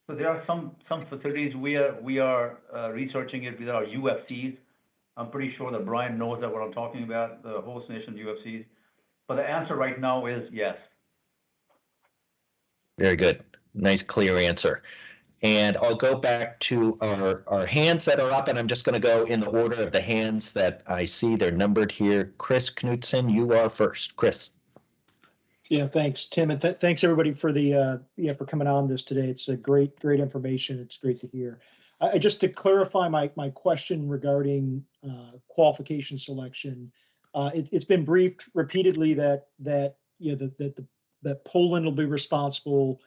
Speaker 8: So there are some facilities we are researching it with our UFCs. I'm pretty sure that Brian knows that what I'm talking about, the host nation UFCs. But the answer right now is yes.
Speaker 4: Very good. Nice, clear answer. And I'll go back to our hands that are up, and I'm just going to go in the order of the hands that I see. They're numbered here. Chris Knudsen, you are first. Chris.
Speaker 10: Yeah, thanks, Tim, and thanks everybody for for coming on this today. It's a great information. It's great to hear. Just to clarify my question regarding qualification selection, it's been briefed repeatedly that Poland will be responsible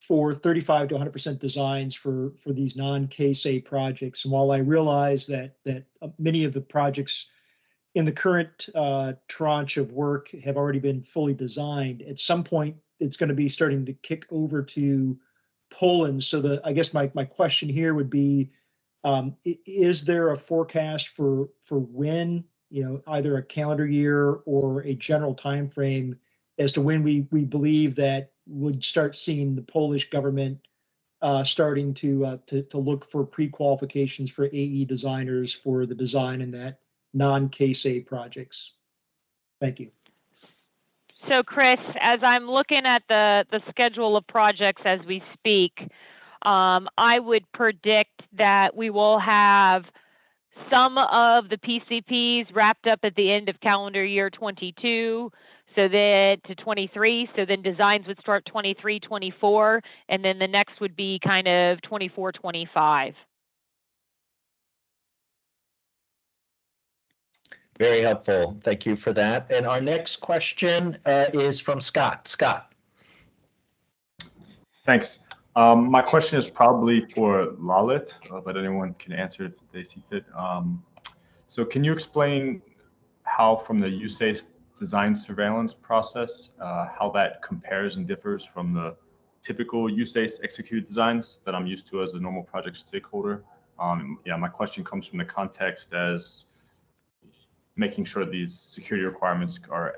Speaker 10: for 35 to 100% designs for these non-KSA projects. And while I realize that many of the projects in the current tranche of work have already been fully designed, at some point it's going to be starting to kick over to Poland. So I guess my question here would be, is there a forecast for when, either a calendar year or a general time frame as to when we believe that would start seeing the Polish government starting to look for pre-qualifications for AE designers for the design in that non-KSA projects? Thank you.
Speaker 7: So Chris, as I'm looking at the schedule of projects as we speak, I would predict that we will have some of the PCPs wrapped up at the end of calendar year 22, so then to 23, so then designs would start 23, 24, and then the next would be kind of 24, 25.
Speaker 4: Very helpful. Thank you for that. And our next question is from Scott. Scott.
Speaker 1: Thanks. My question is probably for Lalit, but anyone can answer if they see fit. So can you explain how from the USACE design surveillance process, how that compares and differs from the typical USACE executed designs that I'm used to as a normal project stakeholder? Yeah, my question comes from the context as making sure these security requirements are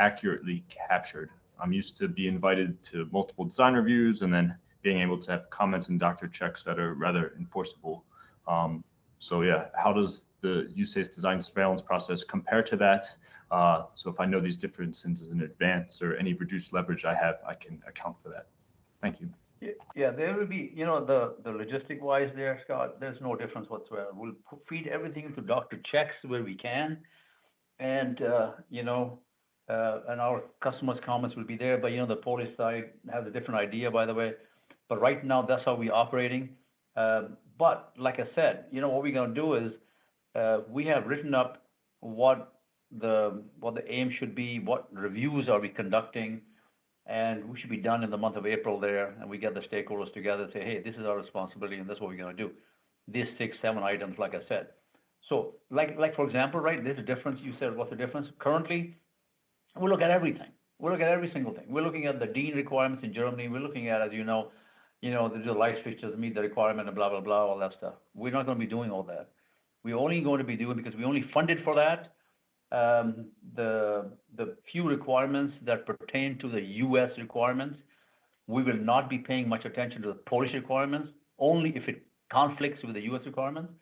Speaker 1: accurately captured. I'm used to be invited to multiple design reviews and then being able to have comments and doctor checks that are rather enforceable. So yeah, how does the USACE design surveillance process compare to that? So if I know these differences in advance or any reduced leverage I have, I can account for that. Thank you.
Speaker 8: Yeah, there will be, you know, the logistic wise there, Scott, there's no difference whatsoever. We'll feed everything into doctor checks where we can. And, you know, and our customers' comments will be there, but, you know, the Polish side has a different idea, by the way. But right now, that's how we're operating. But like I said, you know, what we're going to do is we have written up what the aim should be, what reviews are we conducting, and we should be done in the month of April there. And we get the stakeholders together and say, hey, this is our responsibility, and this is what we're going to do. These 6, 7 items, like I said. So, like for example, right, there's a difference. You said, what's the difference? Currently, we look at everything. We look at every single thing. We're looking at the DIN requirements in Germany. We're looking at, as you know, the light fixtures meet the requirement and blah, blah, blah, all that stuff. We're not going to be doing all that. We're only going to be doing, because we only funded for that, the few requirements that pertain to the US requirements. We will not be paying much attention to the Polish requirements, only if it conflicts with the US requirements.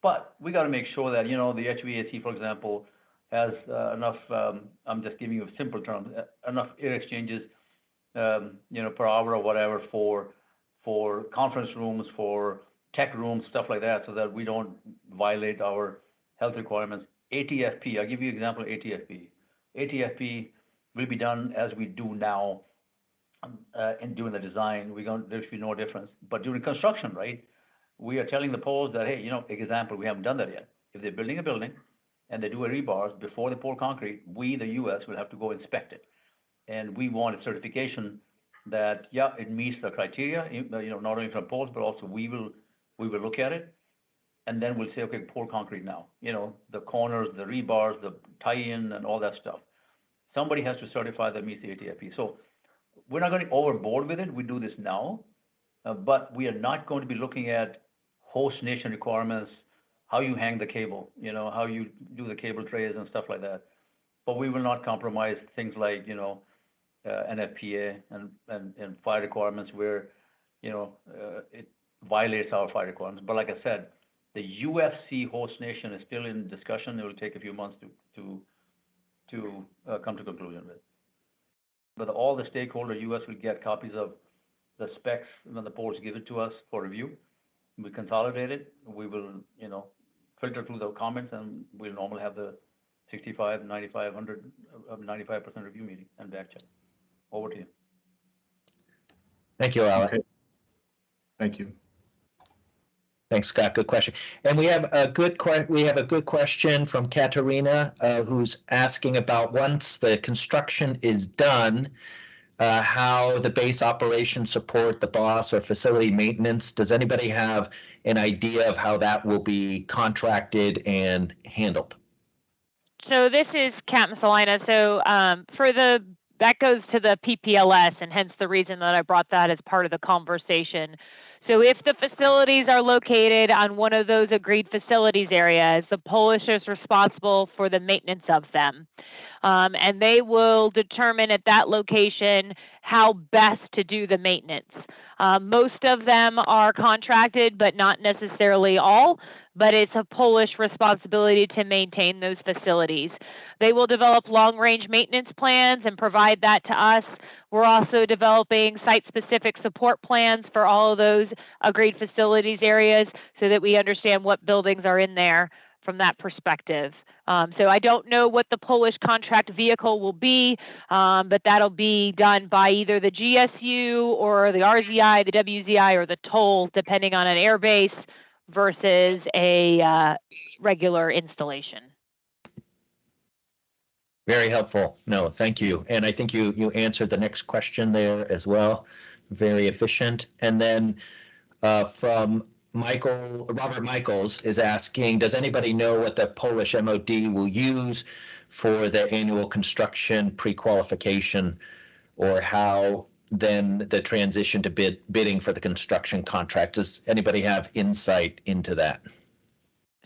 Speaker 8: But we got to make sure that, you know, the HVAC, for example, has enough, I'm just giving you simple terms, enough air exchanges, you know, per hour or whatever for conference rooms, for tech rooms, stuff like that, so that we don't violate our health requirements. ATFP, I'll give you an example of ATFP. ATFP will be done as we do now in doing the design. There should be no difference. But during construction, right, we are telling the poles that, hey, you know, example, we haven't done that yet. If they're building a building and they do a rebars before they pour concrete, we, the US, will have to go inspect it. And we want a certification that, yeah, it meets the criteria, you know, not only from poles, but also we will look at it. And then we'll say, okay, pour concrete now. You know, the corners, the rebars, the tie-in, and all that stuff. Somebody has to certify that meets the ATFP. So we're not going overboard with it. We do this now. But we are not going to be looking at host nation requirements, how you hang the cable, you know, how you do the cable trays and stuff like that. But we will not compromise things like, you know, NFPA and fire requirements where, you know, it violates our fire requirements. But like I said, the UFC host nation is still in discussion. It will take a few months to come to conclusion with. But all the stakeholder US will get copies of the specs when the ports give it to us for review. We consolidate it. We will, you know, filter through the comments, and we'll normally have the 65, 95, 100, 95% review meeting and back check. Over to you.
Speaker 4: Thank you, Alec.
Speaker 1: Okay. Thank you.
Speaker 4: Thanks, Scott. Good question. And we have a good question from Katerina, who's asking about, once the construction is done, how the base operations support the BOSS or facility maintenance. Does anybody have an idea of how that will be contracted and handled?
Speaker 7: So this is Captain Salina. So that goes to the PPLS, and hence the reason that I brought that as part of the conversation. So if the facilities are located on one of those agreed facilities areas, the Polish is responsible for the maintenance of them. And they will determine at that location how best to do the maintenance. Most of them are contracted, but not necessarily all, but it's a Polish responsibility to maintain those facilities. They will develop long-range maintenance plans and provide that to us. We're also developing site-specific support plans for all of those agreed facilities areas so that we understand what buildings are in there from that perspective. So I don't know what the Polish contract vehicle will be, but that'll be done by either the GSU or the RZI, the WZI, or the toll, depending on an airbase versus a regular installation.
Speaker 4: Very helpful. No, thank you. And I think you answered the next question there as well. Very efficient. And then from Robert Michaels is asking, does anybody know what the Polish MOD will use for the annual construction pre-qualification, or how then the transition to bidding for the construction contract? Does anybody have insight into that?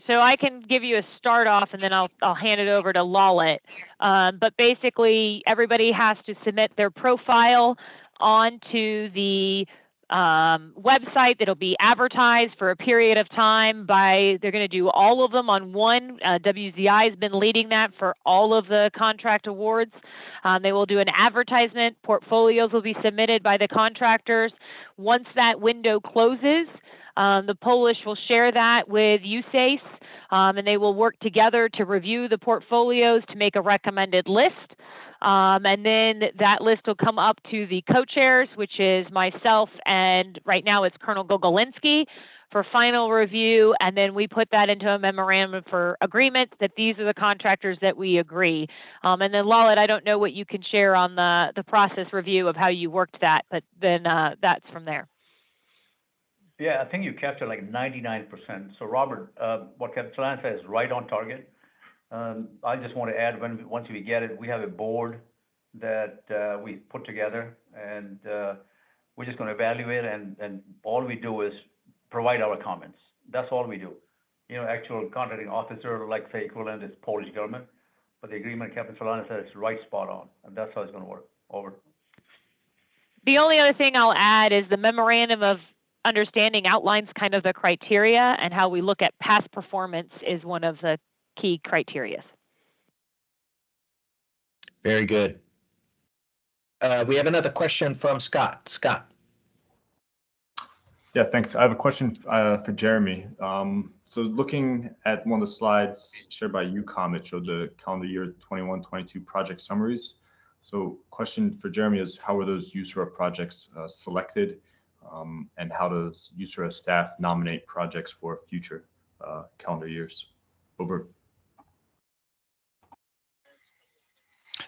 Speaker 7: So I can give you a start off, and then I'll hand it over to Lalit. But basically, everybody has to submit their profile onto the website that'll be advertised for a period of time. They're going to do all of them on one. WZI has been leading that for all of the contract awards. They will do an advertisement. Portfolios will be submitted by the contractors. Once that window closes, the Polish will share that with USACE, and they will work together to review the portfolios to make a recommended list. And then that list will come up to the co-chairs, which is myself, and right now it's Colonel Gogolinski, for final review. And then we put that into a memorandum for agreement that these are the contractors that we agree. And then Lalit, I don't know what you can share on the process review of how you worked that, but then that's from there.
Speaker 8: Yeah, I think you captured like 99%. So Robert, what Captain Solana said is right on target. I just want to add, once we get it, we have a board that we put together, and we're just going to evaluate, and all we do is provide our comments. That's all we do. Actual contracting officer, like say equivalent, is Polish government, but the agreement Captain Solana said is right spot on, and that's how it's going to work. Over.
Speaker 7: The only other thing I'll add is the memorandum of understanding outlines kind of the criteria, and how we look at past performance is one of the key criteria.
Speaker 4: Very good. We have another question from Scott. Scott.
Speaker 1: Yeah, thanks. I have a question for Jeremy. So looking at one of the slides shared by EUCOM, it showed the calendar year 21-22 project summaries. So question for Jeremy is, how were those USAREUR projects selected? And how does USAREUR staff nominate projects for future calendar years? Over.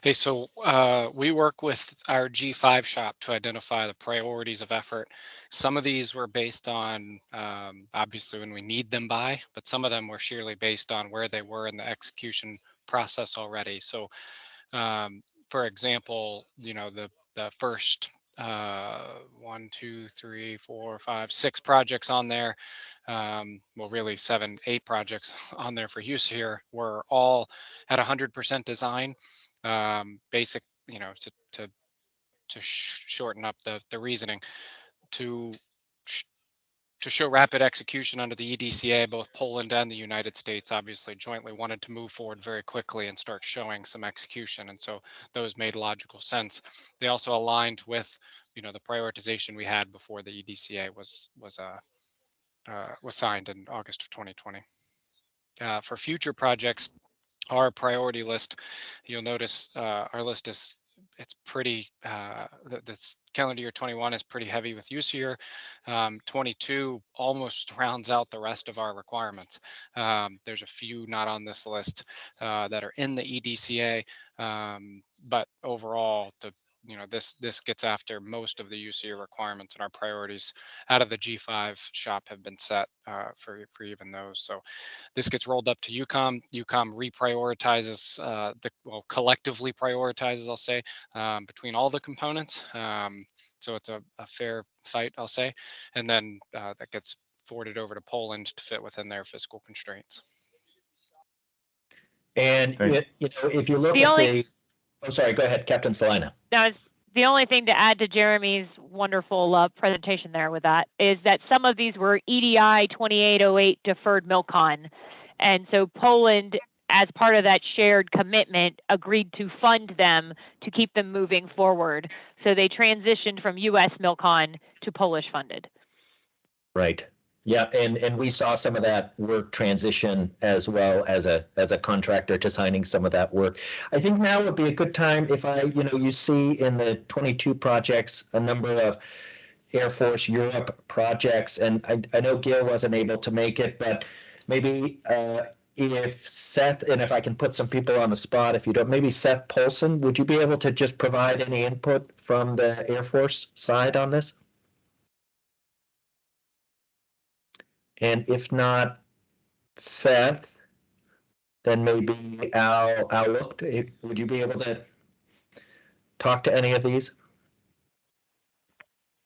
Speaker 9: Hey, so we work with our G5 shop to identify the priorities of effort. Some of these were based on obviously when we need them by, but some of them were sheerly based on where they were in the execution process already. So for example, the first 1, 2, 3, 4, 5, 6 projects on there, well, really 7, 8 projects on there for use here were all at 100% design. Basic, to shorten up the reasoning, to show rapid execution under the EDCA. Both Poland and the United States obviously jointly wanted to move forward very quickly and start showing some execution, and so those made logical sense. They also aligned with the prioritization we had before the EDCA was signed in August of 2020. For future projects, our priority list, you'll notice our list it's pretty, this calendar year 21 is pretty heavy with USAREUR. 22 almost rounds out the rest of our requirements. There's a few not on this list that are in the EDCA, but overall, this gets after most of the USAREUR requirements, and our priorities out of the G5 shop have been set for even those. So this gets rolled up to EUCOM. EUCOM reprioritizes, collectively prioritizes, I'll say, between all the components. So it's a fair fight, I'll say, and then that gets forwarded over to Poland to fit within their fiscal constraints.
Speaker 4: And if you look at the, oh, sorry, go ahead, Captain Salina.
Speaker 7: Now, the only thing to add to Jeremy's wonderful presentation there with that is that some of these were EDI 2808 deferred MILCON. And so Poland, as part of that shared commitment, agreed to fund them to keep them moving forward. So they transitioned from US MILCON to Polish funded.
Speaker 4: Right. Yeah, and we saw some of that work transition as well as a contractor to signing some of that work. I think now would be a good time if you see in the 22 projects a number of Air Force Europe projects, and I know Gil wasn't able to make it, but maybe if Seth, and if I can put some people on the spot, if you don't, maybe Seth Polson, would you be able to just provide any input from the Air Force side on this? And if not Seth, then maybe Al looked. Would you be able to talk to any of these?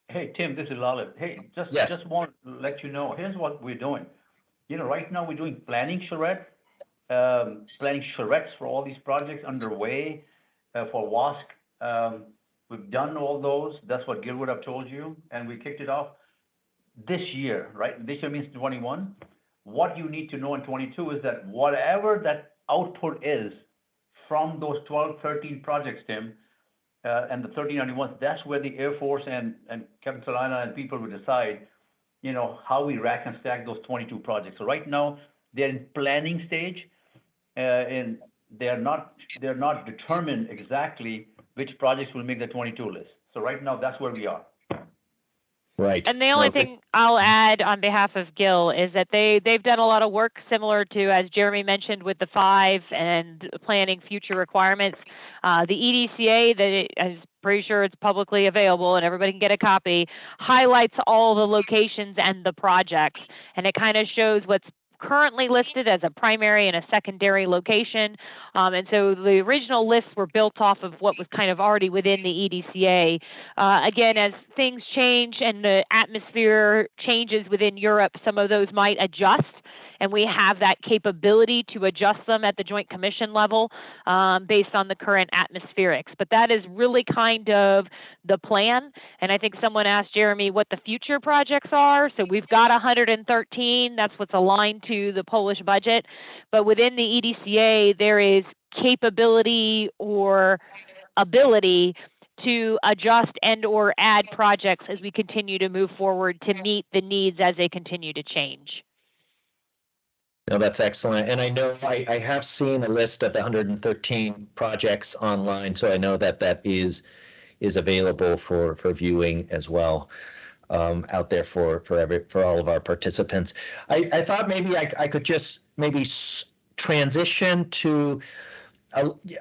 Speaker 8: Hey, Tim, this is Lalit. Hey,
Speaker 4: Yes.
Speaker 8: just want to let you know, here's what we're doing. You know, right now we're doing planning charrette, planning charrettes for all these projects underway for WASC. We've done all those. That's what Gil would have told you, and we kicked it off this year, right? This year means 21. What you need to know in 22 is that whatever that output is from those 12, 13 projects, Tim, and the 1391s, that's where the Air Force and Captain Salina and people will decide, you know, how we rack and stack those 22 projects. So right now they're in planning stage, and they're not determined exactly which projects will make the 22 list. So right now that's where we are.
Speaker 4: Right.
Speaker 7: And the only thing I'll add on behalf of Gil is that they've done a lot of work similar to, as Jeremy mentioned, with the 5 and planning future requirements. The EDCA, that I'm pretty sure it's publicly available and everybody can get a copy, highlights all the locations and the projects, and it kind of shows what's currently listed as a primary and a secondary location. And so the original lists were built off of what was kind of already within the EDCA. Again, as things change and the atmosphere changes within Europe, some of those might adjust, and we have that capability to adjust them at the Joint Commission level based on the current atmospherics. But that is really kind of the plan. And I think someone asked Jeremy what the future projects are. So we've got 113. That's what's aligned to the Polish budget. But within the EDCA, there is capability or ability to adjust and or add projects as we continue to move forward to meet the needs as they continue to change.
Speaker 4: No, that's excellent. And I know I have seen a list of the 113 projects online, so I know that that is available for viewing as well, out there for all of our participants. I thought maybe I could just maybe transition to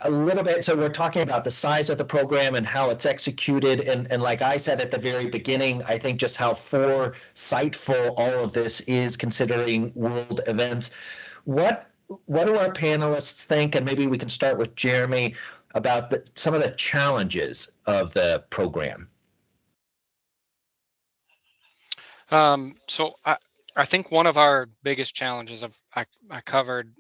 Speaker 4: a little bit. So we're talking about the size of the program and how it's executed. And like I said at the very beginning, I think just how foresightful all of this is considering world events. What do our panelists think? And maybe we can start with Jeremy about some of the challenges of the program.
Speaker 9: So I think one of our biggest challenges I covered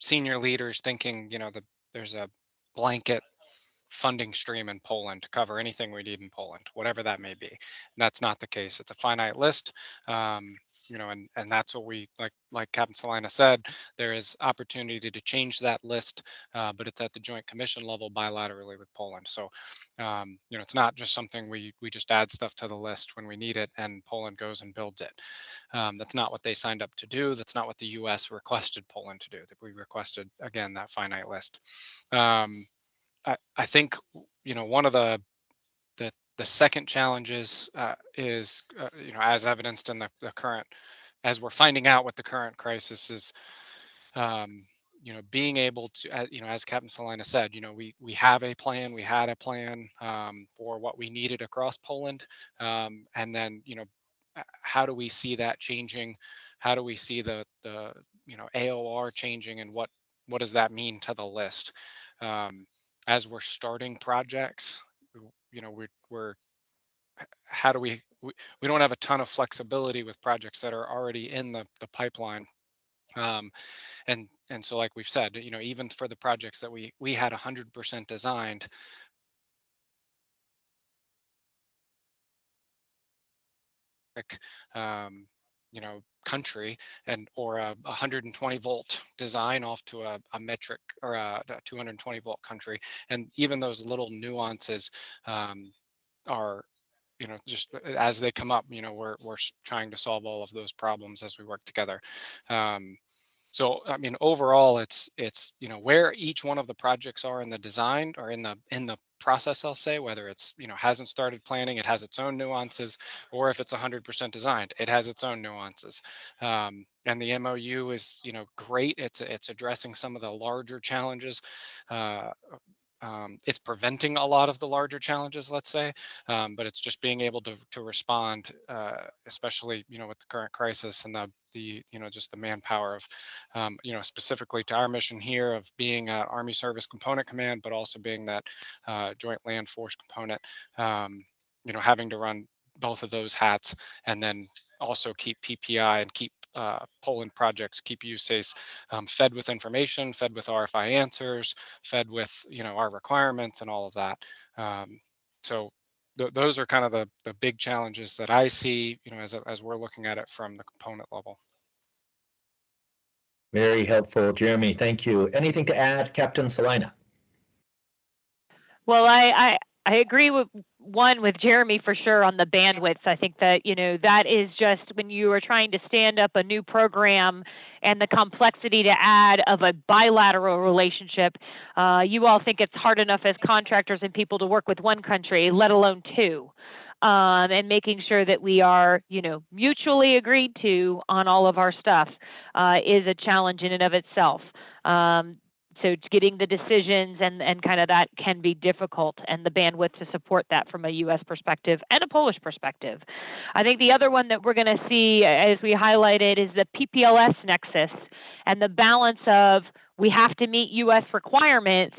Speaker 9: senior leaders thinking, you know, there's a blanket funding stream in Poland to cover anything we need in Poland, whatever that may be. And that's not the case. It's a finite list, you know, and that's what we like Captain Salina said. There is opportunity to change that list, but it's at the Joint Commission level bilaterally with Poland. So, you know, it's not just something we just add stuff to the list when we need it and Poland goes and builds it. That's not what they signed up to do. That's not what the U.S. requested Poland to do. That we requested, again, that finite list. I think, you know, one of the second challenges is, you know, as evidenced in the current, as we're finding out what the current crisis is, you know, being able to, you know, as Captain Salina said, you know, we have a plan, we had a plan for what we needed across Poland. And then, you know, how do we see that changing? How do we see the you know, AOR changing, and what does that mean to the list? As we're starting projects, you know, we're how do we don't have a ton of flexibility with projects that are already in the pipeline. And so, like we've said, you know, even for the projects that we had 100% designed, you know, country and or a 120 volt design off to a metric or a 220 volt country, and even those little nuances are, you know, just as they come up, you know, we're trying to solve all of those problems as we work together. So I mean, overall, it's you know, where each one of the projects are in the design or in the process, I'll say, whether it's, you know, hasn't started planning, it has its own nuances, or if it's 100% designed, it has its own nuances. And the MOU is, you know, great. It's addressing some of the larger challenges. it's preventing a lot of the larger challenges, let's say, but it's just being able to respond, especially, with the current crisis and the just the manpower of, specifically to our mission here of being an Army Service Component Command, but also being that Joint Land Force component, having to run both of those hats, and then also keep PPI and keep Poland projects, keep USACE fed with information, fed with RFI answers, fed with our requirements and all of that. So those are kind of the big challenges that I see, as we're looking at it from the component level.
Speaker 4: Very helpful, Jeremy. Thank you. Anything to add, Captain Salina?
Speaker 7: Well, I agree with Jeremy for sure on the bandwidth. I think that, that is just when you are trying to stand up a new program and the complexity to add of a bilateral relationship, you all think it's hard enough as contractors and people to work with one country, let alone two. And making sure that we are, mutually agreed to on all of our stuff is a challenge in and of itself. So getting the decisions and kind of that can be difficult, and the bandwidth to support that from a U.S. perspective and a Polish perspective. I think the other one that we're going to see, as we highlighted, is the PPLS nexus and the balance of we have to meet U.S. requirements,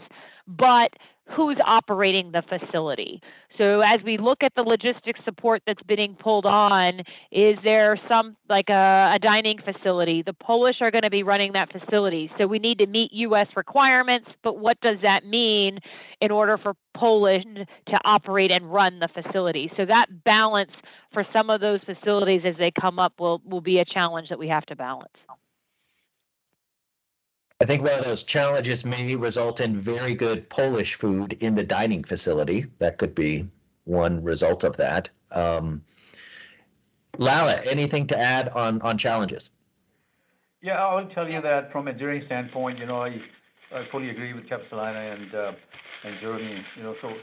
Speaker 7: but who's operating the facility? So as we look at the logistics support that's being pulled on, is there some like a dining facility? The Polish are going to be running that facility. So we need to meet U.S. requirements, but what does that mean in order for Poland to operate and run the facility? So that balance for some of those facilities as they come up will be a challenge that we have to balance.
Speaker 4: I think one of those challenges may result in very good Polish food in the dining facility. That could be one result of that. Lala, anything to add on challenges?
Speaker 8: Yeah, I will tell you that from a engineering standpoint, I fully agree with Captain Salina and Jeremy.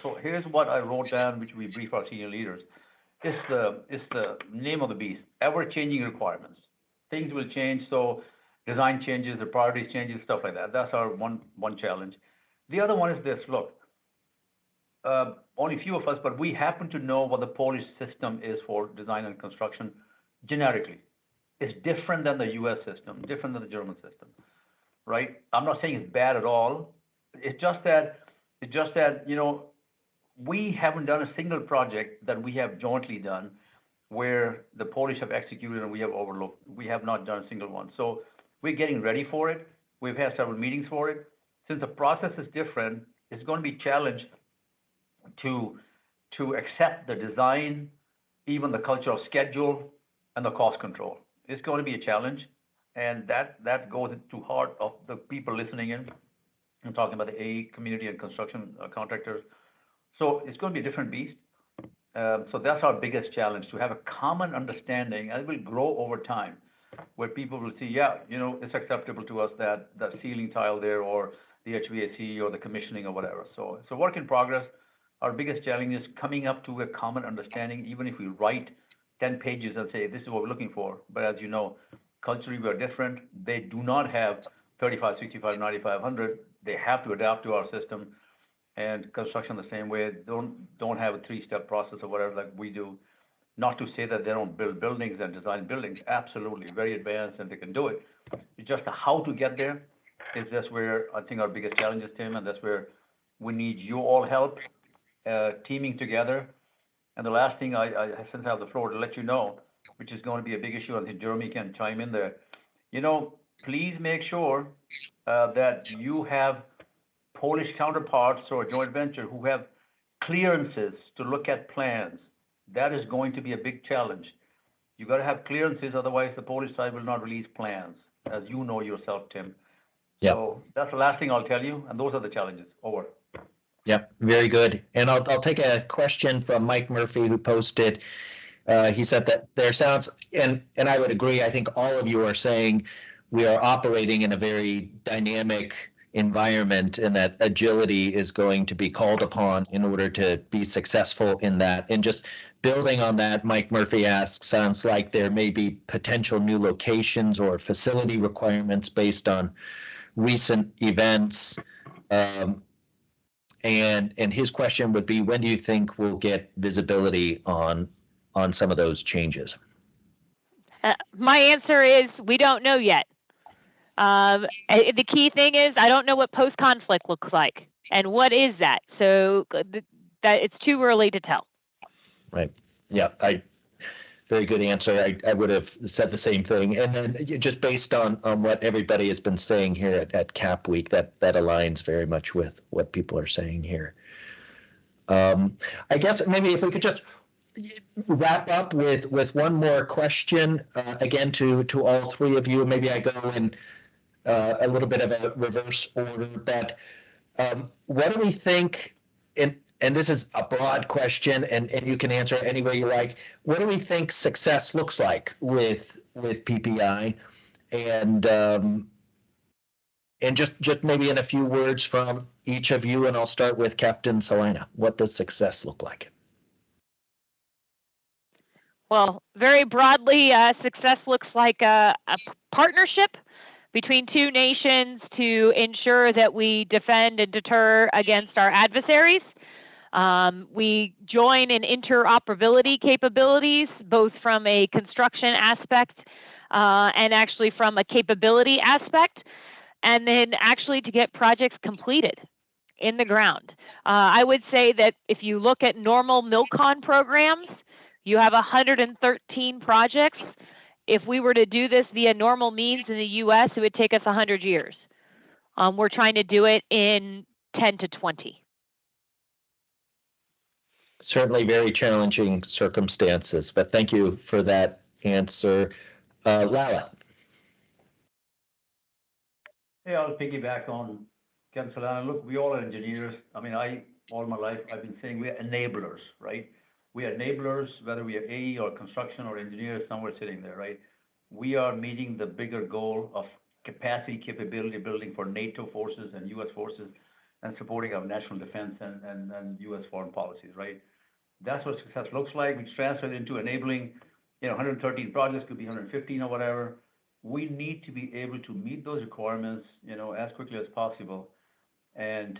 Speaker 8: So here's what I wrote down, which we brief our senior leaders. It's the name of the beast. Ever-changing requirements. Things will change, so design changes, the priorities changes, stuff like that. That's our one challenge. The other one is this. Look, only a few of us, but we happen to know what the Polish system is for design and construction generically. It's different than the U.S. system, different than the German system, right? I'm not saying it's bad at all. It's just that we haven't done a single project that we have jointly done where the Polish have executed and we have overlooked. We have not done a single one. So we're getting ready for it. We've had several meetings for it. Since the process is different, it's going to be challenged to accept the design, even the culture of schedule and the cost control. It's going to be a challenge, and that goes into heart of the people listening in. I'm talking about the AE community and construction contractors. So it's going to be a different beast. So that's our biggest challenge, to have a common understanding, and it will grow over time, where people will see, it's acceptable to us that the ceiling tile there, or the HVAC, or the commissioning, or whatever. So it's a work in progress. Our biggest challenge is coming up to a common understanding, even if we write 10 pages and say, this is what we're looking for. But as you know, culturally, we're different. They do not have 35, 65, 9500. They have to adapt to our system, and construction the same way. Don't have a 3-step process or whatever like we do. Not to say that they don't build buildings and design buildings. Absolutely, very advanced, and they can do it. It's just how to get there is just where I think our biggest challenge is, Tim, and that's where we need you all help, teaming together. And the last thing since I have the floor to let you know, which is going to be a big issue, I think Jeremy can chime in there. Please make sure that you have Polish counterparts or joint venture who have clearances to look at plans. That is going to be a big challenge. You got to have clearances, otherwise the Polish side will not release plans, as you know yourself, Tim.
Speaker 4: Yep.
Speaker 8: So that's the last thing I'll tell you, and those are the challenges. Over.
Speaker 4: Yep, very good. And I'll take a question from Mike Murphy, who posted. He said that there sounds, and I would agree, I think all of you are saying we are operating in a very dynamic environment, and that agility is going to be called upon in order to be successful in that. And just building on that, Mike Murphy asks, sounds like there may be potential new locations or facility requirements based on recent events. And his question would be, when do you think we'll get visibility on some of those changes?
Speaker 7: My answer is we don't know yet. The key thing is I don't know what post-conflict looks like, and what is that? So that it's too early to tell.
Speaker 4: Right. Yeah. Very good answer. I would have said the same thing. And then just based on what everybody has been saying here at CAP Week, that aligns very much with what people are saying here. I guess maybe if we could just wrap up with one more question, again, to all three of you. Maybe I go in a little bit of a reverse order, but what do we think, and this is a broad question, and you can answer it any way you like. What do we think success looks like with PPI? And just maybe in a few words from each of you, and I'll start with Captain Salina. What does success look like?
Speaker 7: Well, very broadly, success looks like a partnership between two nations to ensure that we defend and deter against our adversaries. We join in interoperability capabilities, both from a construction aspect and actually from a capability aspect, and then actually to get projects completed in the ground. I would say that if you look at normal MILCON programs, you have 113 projects. If we were to do this via normal means in the US, it would take us 100 years. We're trying to do it in 10 to 20.
Speaker 4: Certainly very challenging circumstances, but thank you for that answer. Lala.
Speaker 8: Hey, I'll piggyback on Captain Solana. Look, we all are engineers. I mean, all my life, I've been saying we're enablers, right? We are enablers, whether we are AE or construction or engineers, somewhere sitting there, right? We are meeting the bigger goal of capability building for NATO forces and US forces and supporting our national defense and US foreign policies, right? That's what success looks like. We translate into enabling, 113 projects, could be 115 or whatever. We need to be able to meet those requirements, as quickly as possible and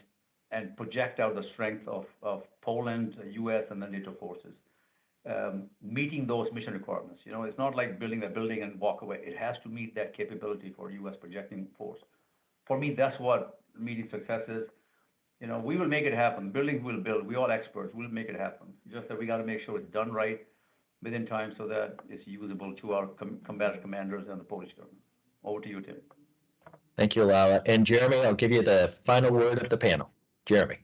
Speaker 8: project out the strength of Poland, US, and the NATO forces, meeting those mission requirements. It's not like building a building and walk away. It has to meet that capability for US projecting force. For me, that's what meeting success is. We will make it happen. Buildings will build. We're all experts. We'll make it happen. Just that we got to make sure it's done right within time so that it's usable to our combatant commanders and the Polish government. Over to you, Tim.
Speaker 4: Thank you, Lala. And Jeremy, I'll give you the final word of the panel. Jeremy.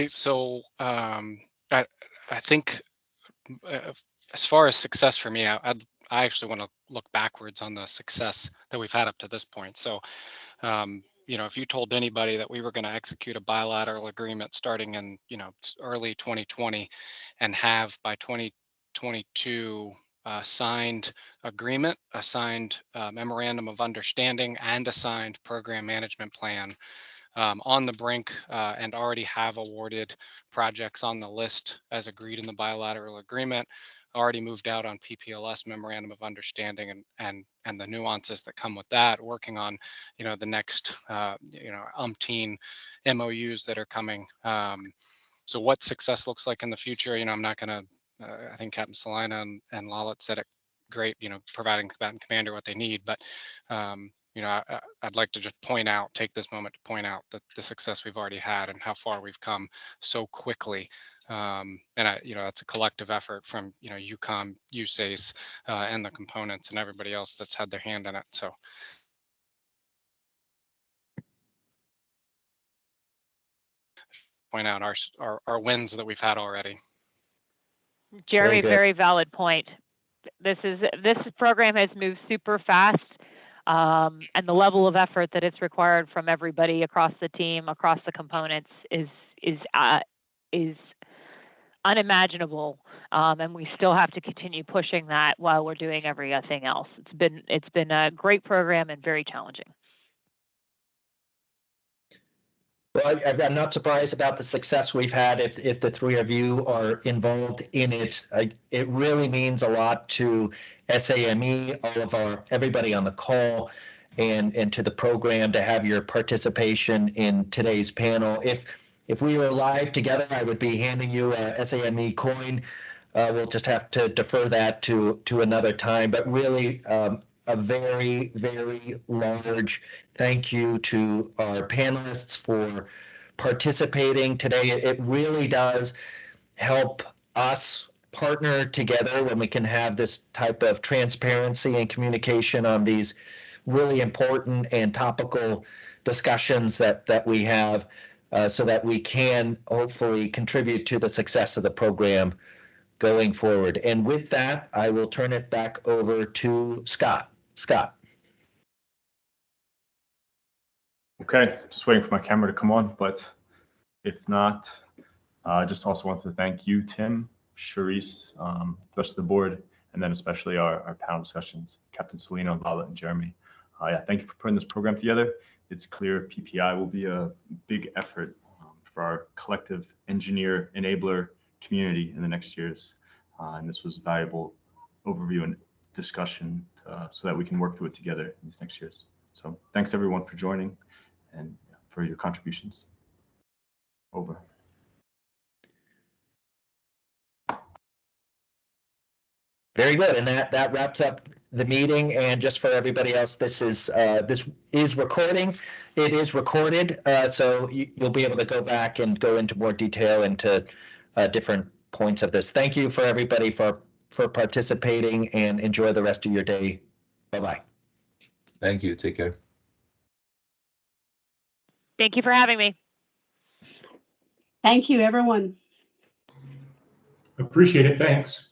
Speaker 9: So I think as far as success for me, I actually want to look backwards on the success that we've had up to this point. So, if you told anybody that we were going to execute a bilateral agreement starting in, early 2020 and have by 2022 signed agreement, a signed memorandum of understanding, and a signed program management plan on the brink and already have awarded projects on the list as agreed in the bilateral agreement, already moved out on PPLS memorandum of understanding and the nuances that come with that, working on, the next, umpteen MOUs that are coming. So what success looks like in the future, I'm not going to, I think Captain Salina and Lalit said it great, providing combatant commander what they need, but I'd like to just take this moment to point out that the success we've already had and how far we've come so quickly. And that's a collective effort from, EUCOM, USACE, and the components and everybody else that's had their hand in it. So. Point out our wins that we've had already.
Speaker 7: Jeremy, very valid point. This program has moved super fast. And the level of effort that it's required from everybody across the team, across the components is unimaginable. And we still have to continue pushing that while we're doing everything else. It's been a great program and very challenging.
Speaker 4: Well, I'm not surprised about the success we've had if the three of you are involved in it. It really means a lot to SAME, everybody on the call, and to the program, to have your participation in today's panel. If we were live together, I would be handing you a SAME coin. We'll just have to defer that to another time, but really a very, very large thank you to our panelists for participating today. It really does help us partner together when we can have this type of transparency and communication on these really important and topical discussions that we have, so that we can hopefully contribute to the success of the program going forward. And with that, I will turn it back over to Scott. Scott.
Speaker 1: Okay, just waiting for my camera to come on, but if not, I just also want to thank you, Tim, Charisse, the rest of the board, and then especially our panel discussions, Captain Solino, Lala, and Jeremy. Yeah, thank you for putting this program together. It's clear PPI will be a big effort for our collective engineer enabler community in the next years. And this was a valuable overview and discussion so that we can work through it together in these next years. So thanks everyone for joining and for your contributions. Over.
Speaker 4: Very good, and that wraps up the meeting. And just for everybody else, this is recording. It is recorded, so you'll be able to go back and go into more detail into different points of this. Thank you for everybody for participating, and enjoy the rest of your day. Bye-bye.
Speaker 11: Thank you. Take care.
Speaker 7: Thank you for having me.
Speaker 12: Thank you, everyone.
Speaker 13: Appreciate it. Thanks.